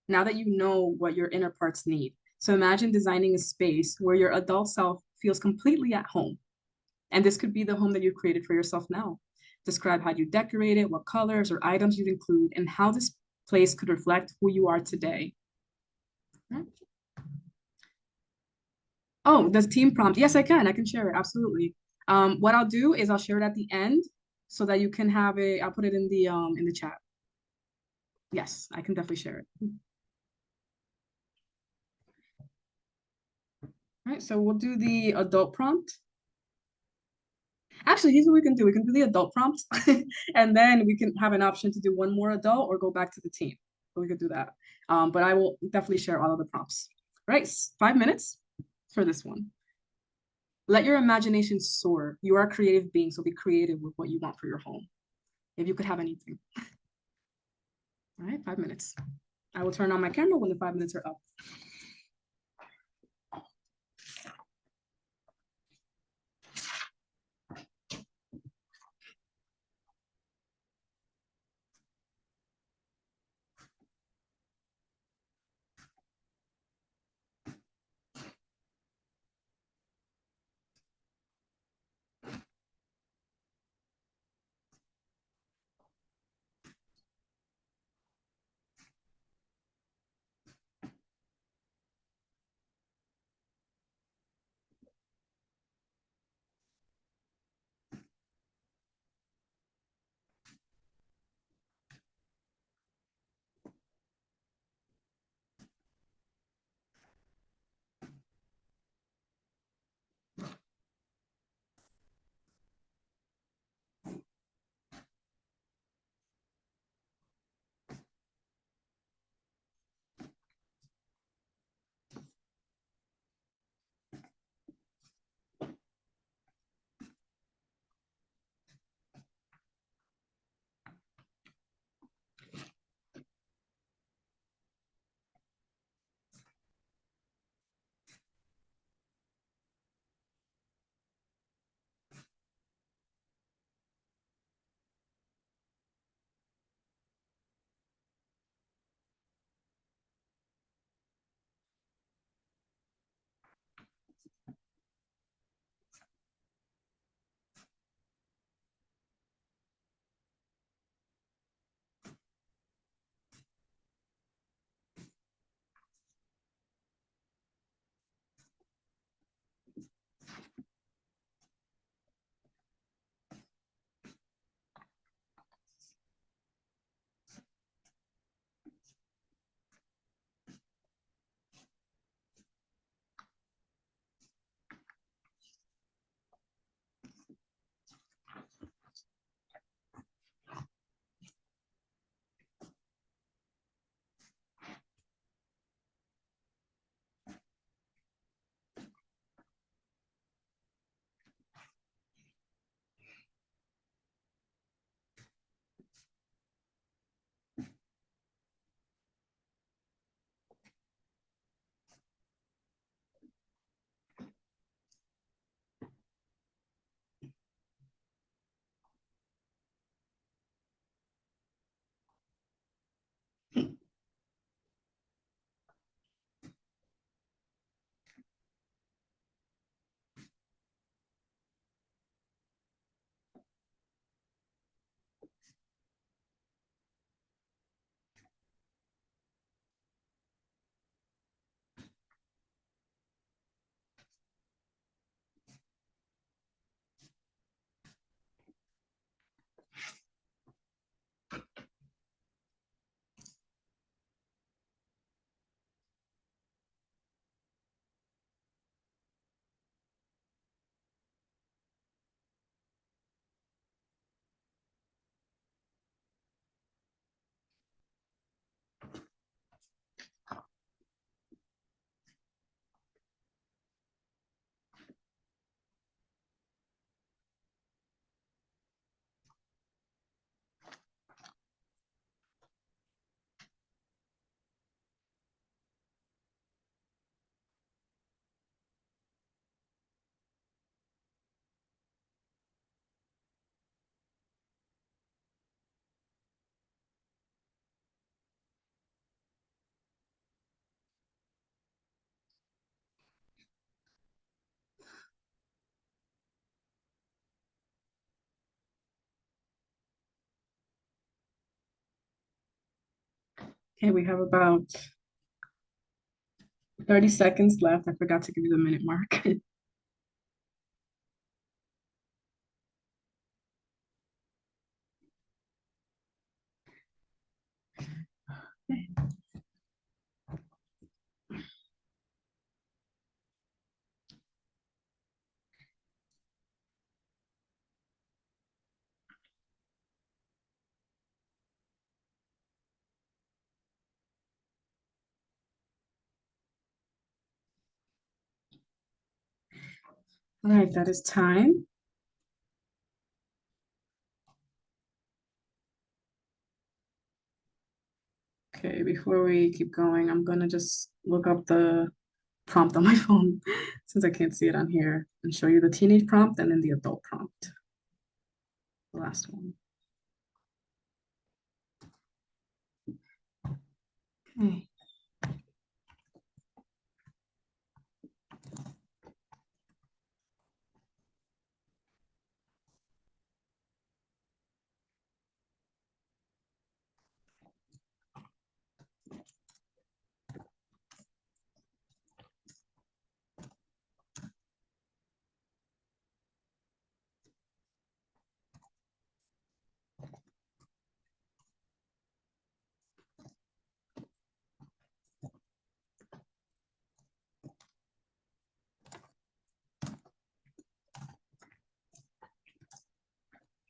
Now that you know what your inner parts need. So imagine designing a space where your adult self feels completely at home. And this could be the home that you've created for yourself now. Describe how you decorate it, what colors or items you'd include, and how this place could reflect who you are today. Oh, does team prompt? Yes, I can. I can share it. Absolutely. What I'll do is I'll share it at the end so that you can have it. I'll put it in the chat. Yes, I can definitely share it. All right, so we'll do the adult prompt. Actually, here's what we can do. We can do the adult prompt, and then we can have an option to do one more adult or go back to the team. So we could do that. But I will definitely share all of the prompts. All right, 5 minutes for this one. Let your imagination soar. You are a creative being, so be creative with what you want for your home. If you could have anything. All right, 5 minutes. I will turn on my camera when the 5 minutes are up. Okay, we have about 30 seconds left. I forgot to give you the minute mark. All right, that is time. Okay, before we keep going, I'm gonna just look up the prompt on my phone since I can't see it on here and show you the teenage prompt and then the adult prompt. The last one. Okay.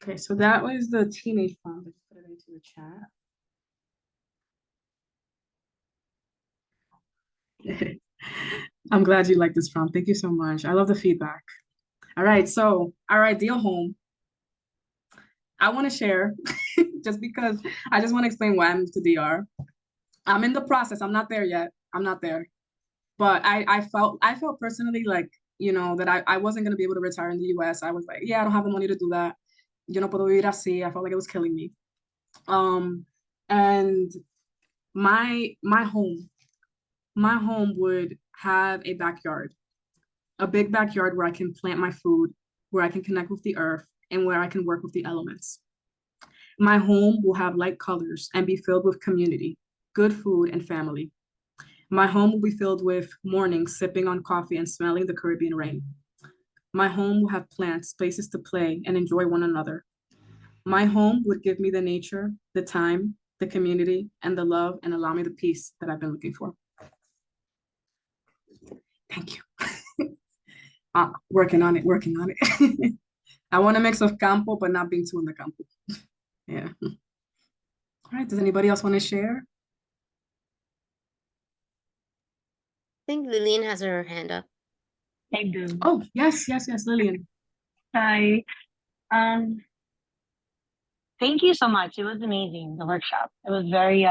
Okay, so that was the teenage prompt. Let's put it into the chat. I'm glad you like this prompt. Thank you so much. I love the feedback. All right, so our ideal home. I want to share just because I just want to explain why I moved to DR. I'm in the process. I'm not there yet. I'm not there. But I felt personally like, that I wasn't gonna be able to retire in the US. I was like, yeah, I don't have the money to do that. Yo no puedo vivir así. I felt like it was killing me. And my home would have a backyard, a big backyard where I can plant my food, where I can connect with the earth, and where I can work with the elements. My home will have light colors and be filled with community, good food, and family. My home will be filled with mornings sipping on coffee and smelling the Caribbean rain. My home will have plants, places to play and enjoy one another. My home would give me the nature, the time, the community, and the love, and allow me the peace that I've been looking for. Thank you. Working on it, working on it. I want a mix of campo, but not being too in the campo. Yeah. All right, does anybody else want to share? I think Lillian has her hand up. I do. Oh, yes, Lillian. Hi. Thank you so much. It was amazing, the workshop. It was very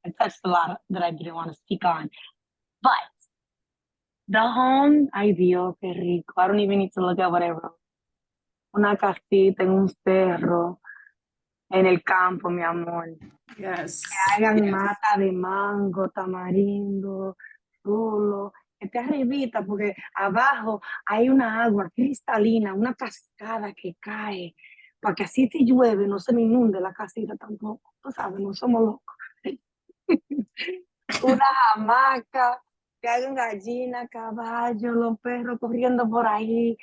it touched a lot that I didn't want to speak on. But the home ideal, qué rico. I don't even need to look at what I wrote. Una casita en un cerro, en el campo, mi amor. Yes. Que hagan Yes. mata de mango, tamarindo, rulo. Que esté arribita, porque abajo hay una agua cristalina, una cascada que cae, para que así si llueve no se me inunde la casita tampoco. Tú sabes, no somos locos. Una hamaca, que hagan gallina, caballo, los perros corriendo por ahí,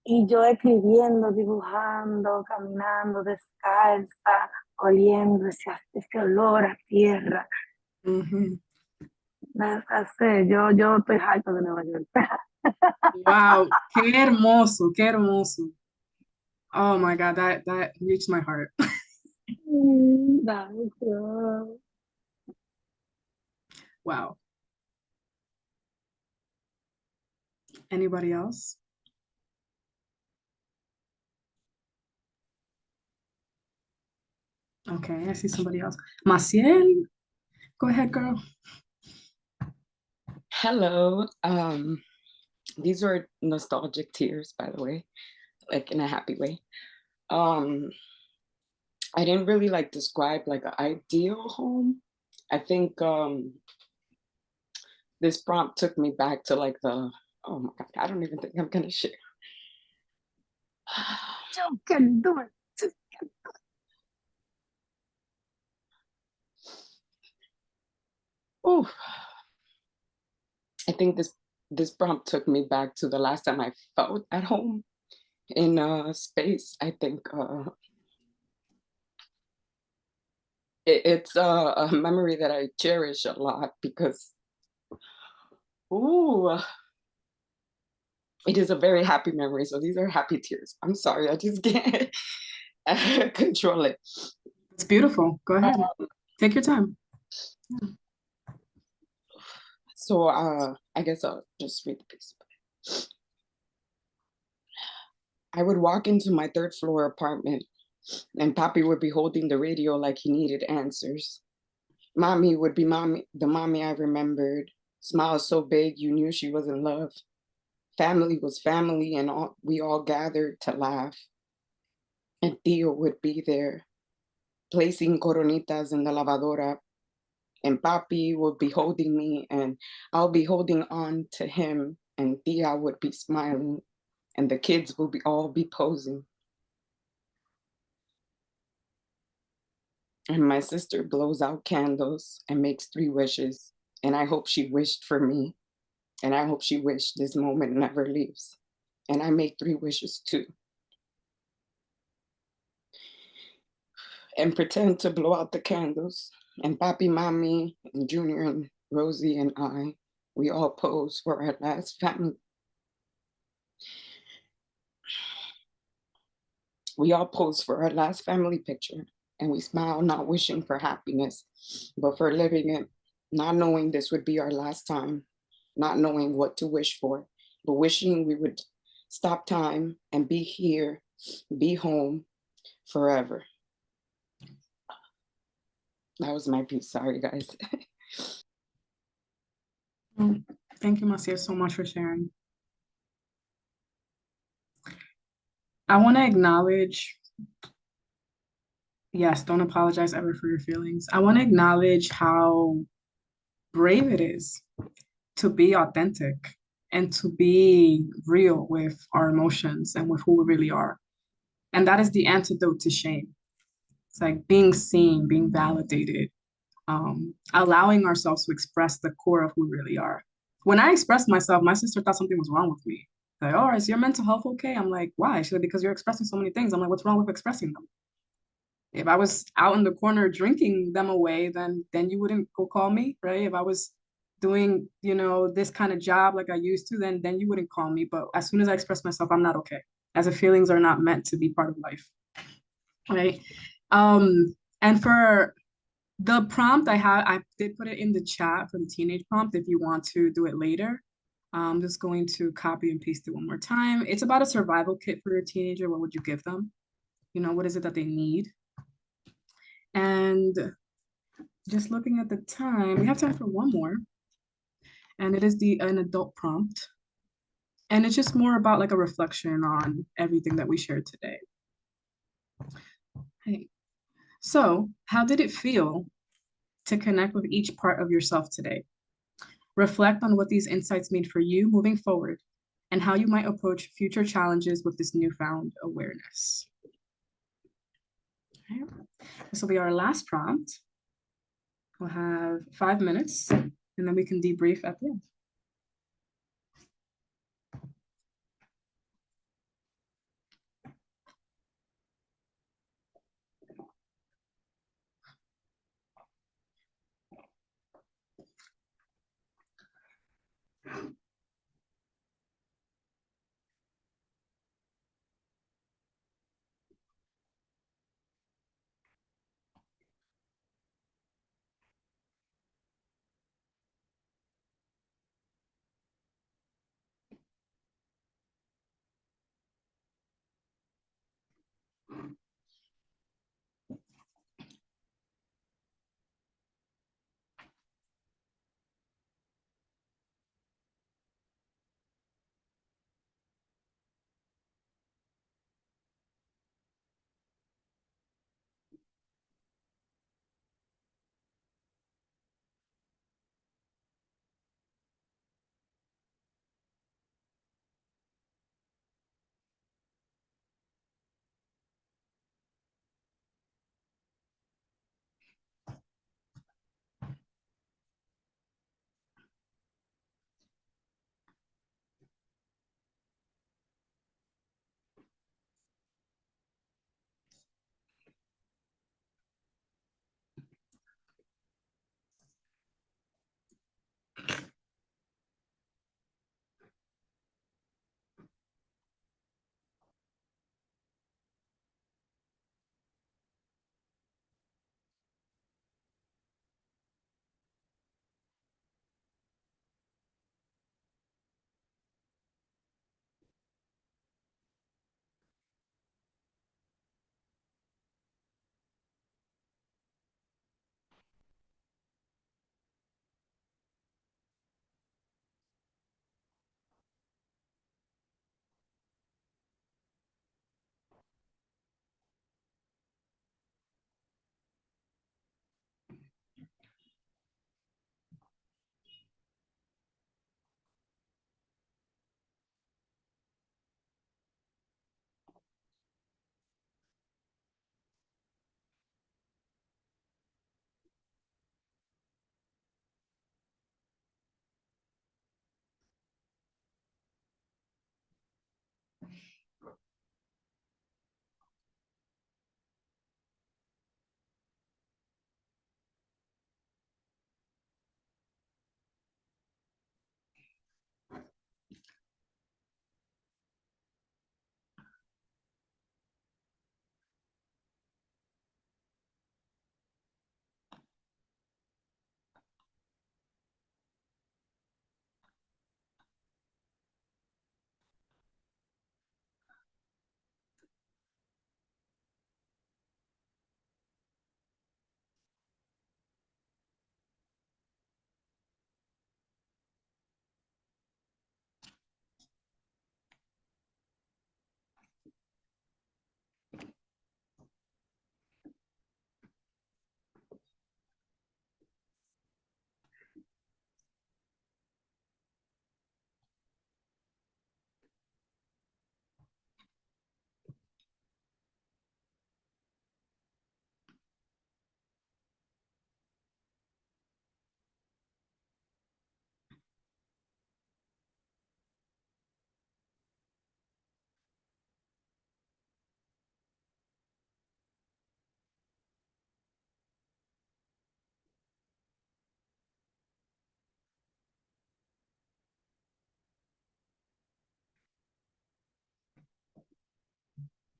y yo escribiendo, dibujando, caminando descalza, oliendo ese olor a tierra. Mhm. Yo estoy harta de Nueva York. Wow, qué hermoso, qué hermoso. Oh my God, that reached my heart. Gracias. Wow. Anybody else? Okay, I see somebody else. Maciel, go ahead, girl. Hello. These were nostalgic tears, by the way, like in a happy way. I didn't really like describe like an ideal home. I think this prompt took me back to like oh my God, I don't even think I'm gonna share. You can do it. Oh, I think this prompt took me back to the last time I felt at home in a space. I think it's a memory that I cherish a lot because, ooh, it is a very happy memory. So these are happy tears. I'm sorry, I just can't control it. It's beautiful. Go ahead. Take your time. So I guess I'll just read the piece. I would walk into my third floor apartment and Papi would be holding the radio like he needed answers. Mommy would be the mommy I remembered. Smile so big you knew she was in love. Family was family and we all gathered to laugh. And Tio would be there, placing coronitas in the lavadora. And Papi would be holding me and I'll be holding on to him and Tia would be smiling and the kids will all be posing. And my sister blows out candles and makes 3 wishes. And I hope she wished for me. And I hope she wished this moment never leaves. And I make 3 wishes too. And pretend to blow out the candles. And Papi, Mommy, and Junior, and Rosie, and I, we all pose for our last family. We all pose for our last family picture. And we smile, not wishing for happiness, but for living it, not knowing this would be our last time, not knowing what to wish for, but wishing we would stop time and be here, be home forever. That was my piece. Sorry, guys. Thank you, Marcia, so much for sharing. I want to acknowledge, yes, don't apologize ever for your feelings. I want to acknowledge how brave it is to be authentic and to be real with our emotions and with who we really are. And that is the antidote to shame. It's like being seen, being validated, allowing ourselves to express the core of who we really are. When I expressed myself, my sister thought something was wrong with me. Like, oh, is your mental health okay? I'm like, why? She's like, because you're expressing so many things. I'm like, what's wrong with expressing them? If I was out in the corner drinking them away, then you wouldn't go call me, right? If I was doing, this kind of job like I used to, then you wouldn't call me. But as soon as I express myself, I'm not okay. As if feelings are not meant to be part of life, right? And for the prompt I did put it in the chat for the teenage prompt if you want to do it later. I'm just going to copy and paste it one more time. It's about a survival kit for your teenager. What would you give them? What is it that they need? And just looking at the time, we have time for one more. And it is an adult prompt. And it's just more about like a reflection on everything that we shared today. Hey. So, how did it feel to connect with each part of yourself today? Reflect on what these insights mean for you moving forward and how you might approach future challenges with this newfound awareness. Okay. This will be our last prompt. We'll have 5 minutes and then we can debrief at the end.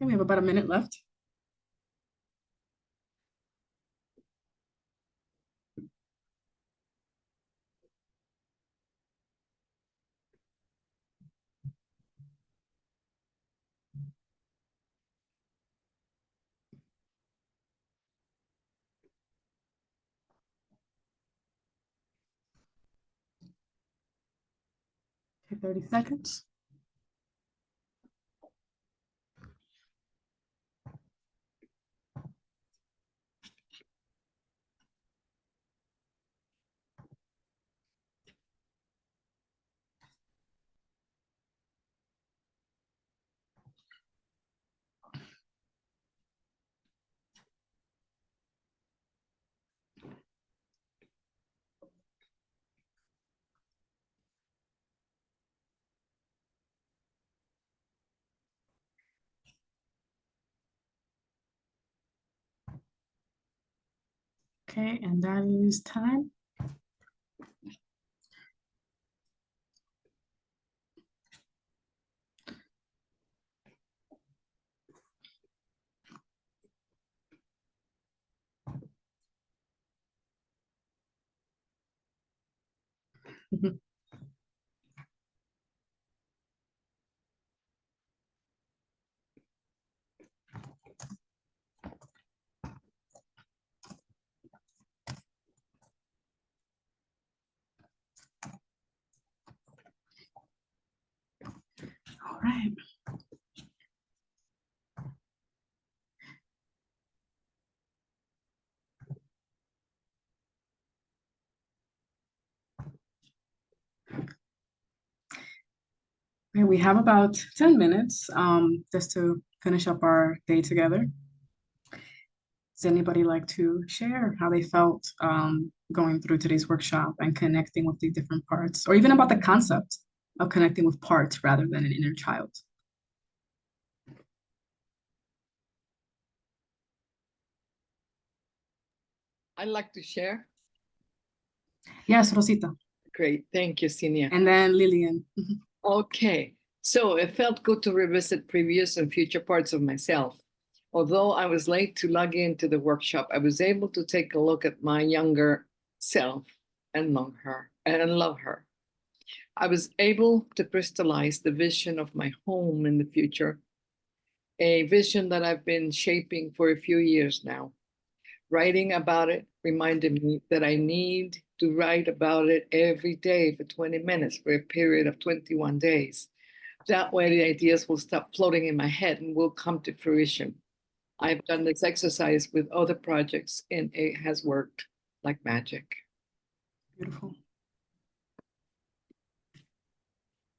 Okay, we have about a minute left. Okay, 30 seconds. Okay, and that is time. All right. Okay, we have about 10 minutes just to finish up our day together. Does anybody like to share how they felt going through today's workshop and connecting with the different parts, or even about the concept of connecting with parts rather than an inner child? I'd like to share. Yes, Rosita. Great. Thank you, Senior. And then Lillian. Okay. So it felt good to revisit previous and future parts of myself. Although I was late to log into the workshop, I was able to take a look at my younger self and love her. I was able to crystallize the vision of my home in the future, a vision that I've been shaping for a few years now. Writing about it reminded me that I need to write about it every day for 20 minutes for a period of 21 days. That way, the ideas will stop floating in my head and will come to fruition. I've done this exercise with other projects and it has worked like magic. Beautiful.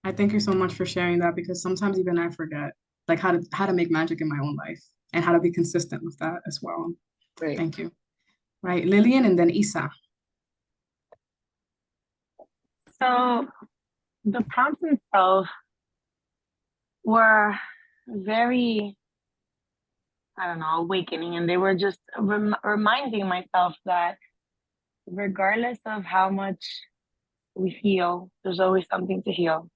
I thank you so much for sharing that, because sometimes even I forget like how to make magic in my own life and how to be consistent with that as well. Great. Thank you. Right, Lillian and then Isa. So the prompts themselves were very, I don't know, awakening, and they were just reminding myself that regardless of how much we heal, there's always something to heal.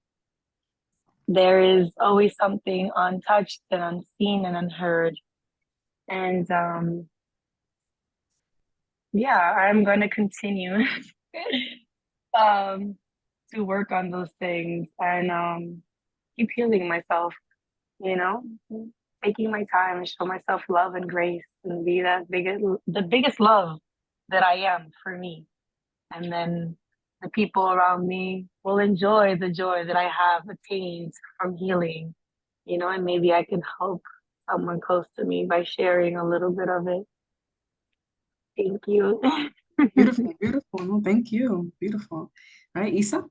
There is always something untouched and unseen and unheard. And yeah, I'm going to continue to work on those things and keep healing myself, you know, taking my time and show myself love and grace and be the biggest love that I am for me. And then the people around me will enjoy the joy that I have attained from healing, you know, and maybe I can help someone close to me by sharing a little bit of it. Thank you. Beautiful, beautiful. No, thank you. Beautiful. All right, Isa.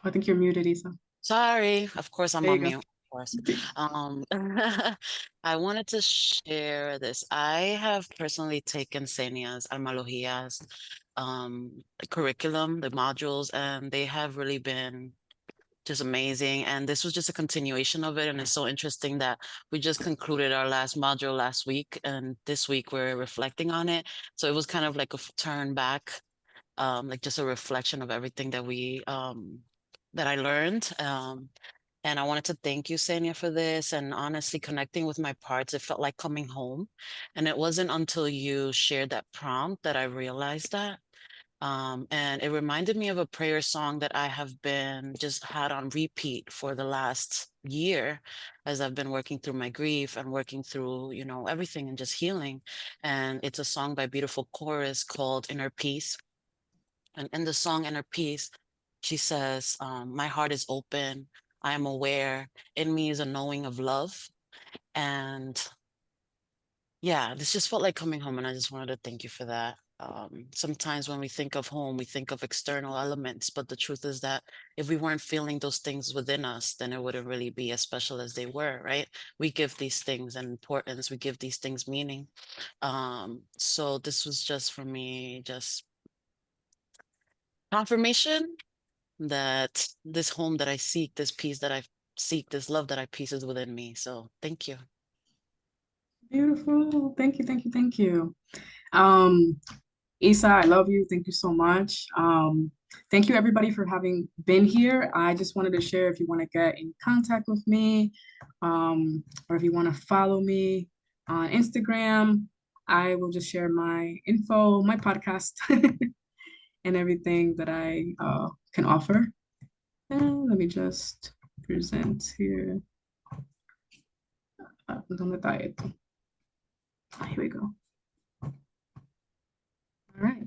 I think you're muted, Isa. Sorry, of course I'm There you on go. mute. Of course. I wanted to share this. I have personally taken Senia's curriculum, the modules, and they have really been just amazing. And this was just a continuation of it. And it's so interesting that we just concluded our last module last week, and this week we're reflecting on it. So it was kind of like a turn back, like just a reflection of everything that that I learned. And I wanted to thank you, Senia, for this. And honestly, connecting with my parts, it felt like coming home. And it wasn't until you shared that prompt that I realized that. And it reminded me of a prayer song that I have been just had on repeat for the last year as I've been working through my grief and working through, you know, everything and just healing. And it's a song by Beautiful Chorus called Inner Peace. And in the song Inner Peace, she says, my heart is open. I am aware. In me is a knowing of love. And yeah, this just felt like coming home, and I just wanted to thank you for that. Sometimes when we think of home, we think of external elements, but the truth is that if we weren't feeling those things within us, then it wouldn't really be as special as they were, right? We give these things an importance, we give these things meaning. So this was just for me, just confirmation that this home that I seek, this peace that I seek, this love that I peace is within me. So thank you. Beautiful. Thank you, thank you, thank you. Isa, I love you. Thank you so much. Thank you everybody for having been here. I just wanted to share if you want to get in contact with me, or if you want to follow me on Instagram, I will just share my info, my podcast, and everything that I can offer. And let me just present here. ¿Dónde está esto? Here we go. All right.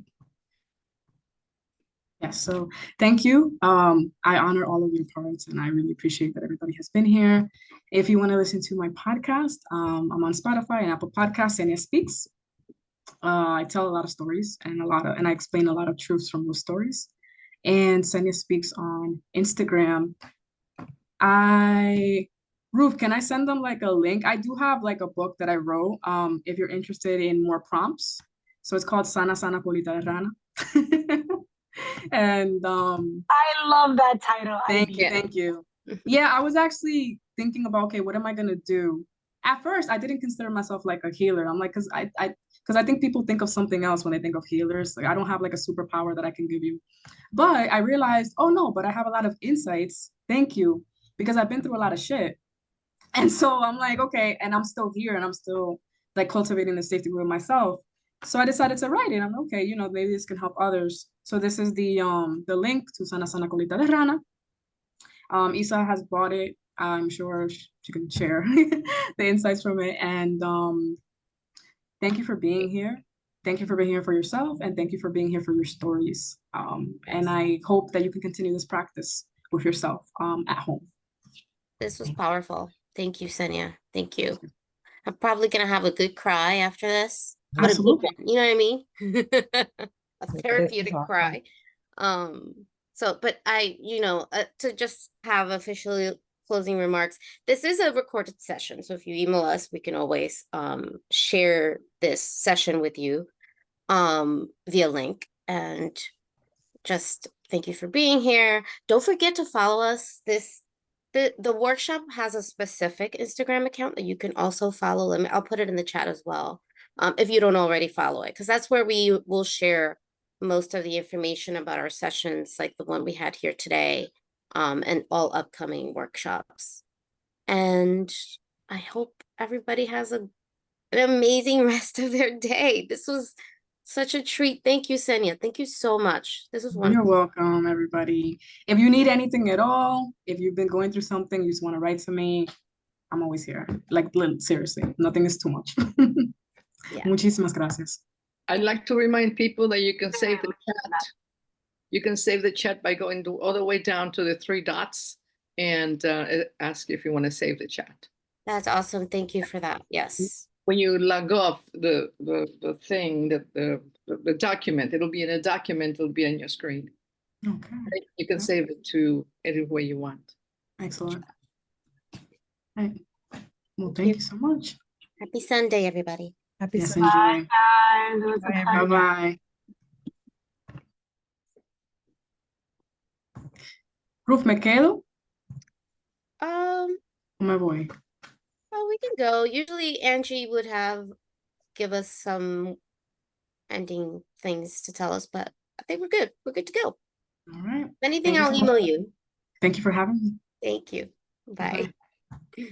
Yes, so thank you. I honor all of your parts, and I really appreciate that everybody has been here. If you want to listen to my podcast, I'm on Spotify and Apple Podcasts, Senia Speaks. I tell a lot of stories and I explain a lot of truths from those stories. And Senia Speaks on Instagram. Ruth, can I send them like a link? I do have like a book that I wrote, if you're interested in more prompts. So it's called Sana Sana Colita de Rana. And I love that title. thank you. Yeah, I was actually thinking about, okay, what am I gonna do? At first, I didn't consider myself like a healer. I'm like, because I think people think of something else when they think of healers. Like I don't have like a superpower that I can give you. But I realized, oh no, but I have a lot of insights. Thank you. Because I've been through a lot of shit. And so I'm like, okay, and I'm still here and I'm still like cultivating the safety with myself. So I decided to write it. I'm okay, you know, maybe this can help others. So this is the link to Sana Sana Colita de Rana. Isa has bought it. I'm sure she can share the insights from it. And thank you for being here. Thank you for being here for yourself, and thank you for being here for your stories. And I hope that you can continue this practice with yourself at home. This was powerful. Thank you, Senia. Thank you. I'm probably gonna have a good cry after this. Absolutely. You know what I mean? A therapeutic cry. So, but to just have officially closing remarks, this is a recorded session. So if you email us, we can always share this session with you via link. And just thank you for being here. Don't forget to follow us. The workshop has a specific Instagram account that you can also follow. I'll put it in the chat as well, if you don't already follow it, because that's where we will share most of the information about our sessions, like the one we had here today, and all upcoming workshops. And I hope everybody has an amazing rest of their day. This was such a treat. Thank you, Senia. Thank you so much. This was wonderful. You're welcome, everybody. If you need anything at all, if you've been going through something, you just want to write to me, I'm always here. Like, seriously, nothing is too much. Yeah. Muchísimas gracias. I'd like to remind people that you can save the chat. You can save the chat by going all the way down to the 3 dots and ask if you want to save the chat. That's awesome. Thank you for that. Yes. When you log off the thing, the document, it'll be in a document, it'll be on your screen. Okay. You can save it to any way you want. Excellent. Right. Well, thank you so much. Happy Sunday, everybody. Happy Yes, Sunday. enjoy. Bye, guys. It was a pleasure. Bye-bye. Ruth, me quedo. Me voy. Oh, we can go. Usually Angie would give us some ending things to tell us, but I think we're good. We're good to go. All right. If anything, Thank you I'll so email much. you. Thank you for having me. Thank you. Bye. Bye.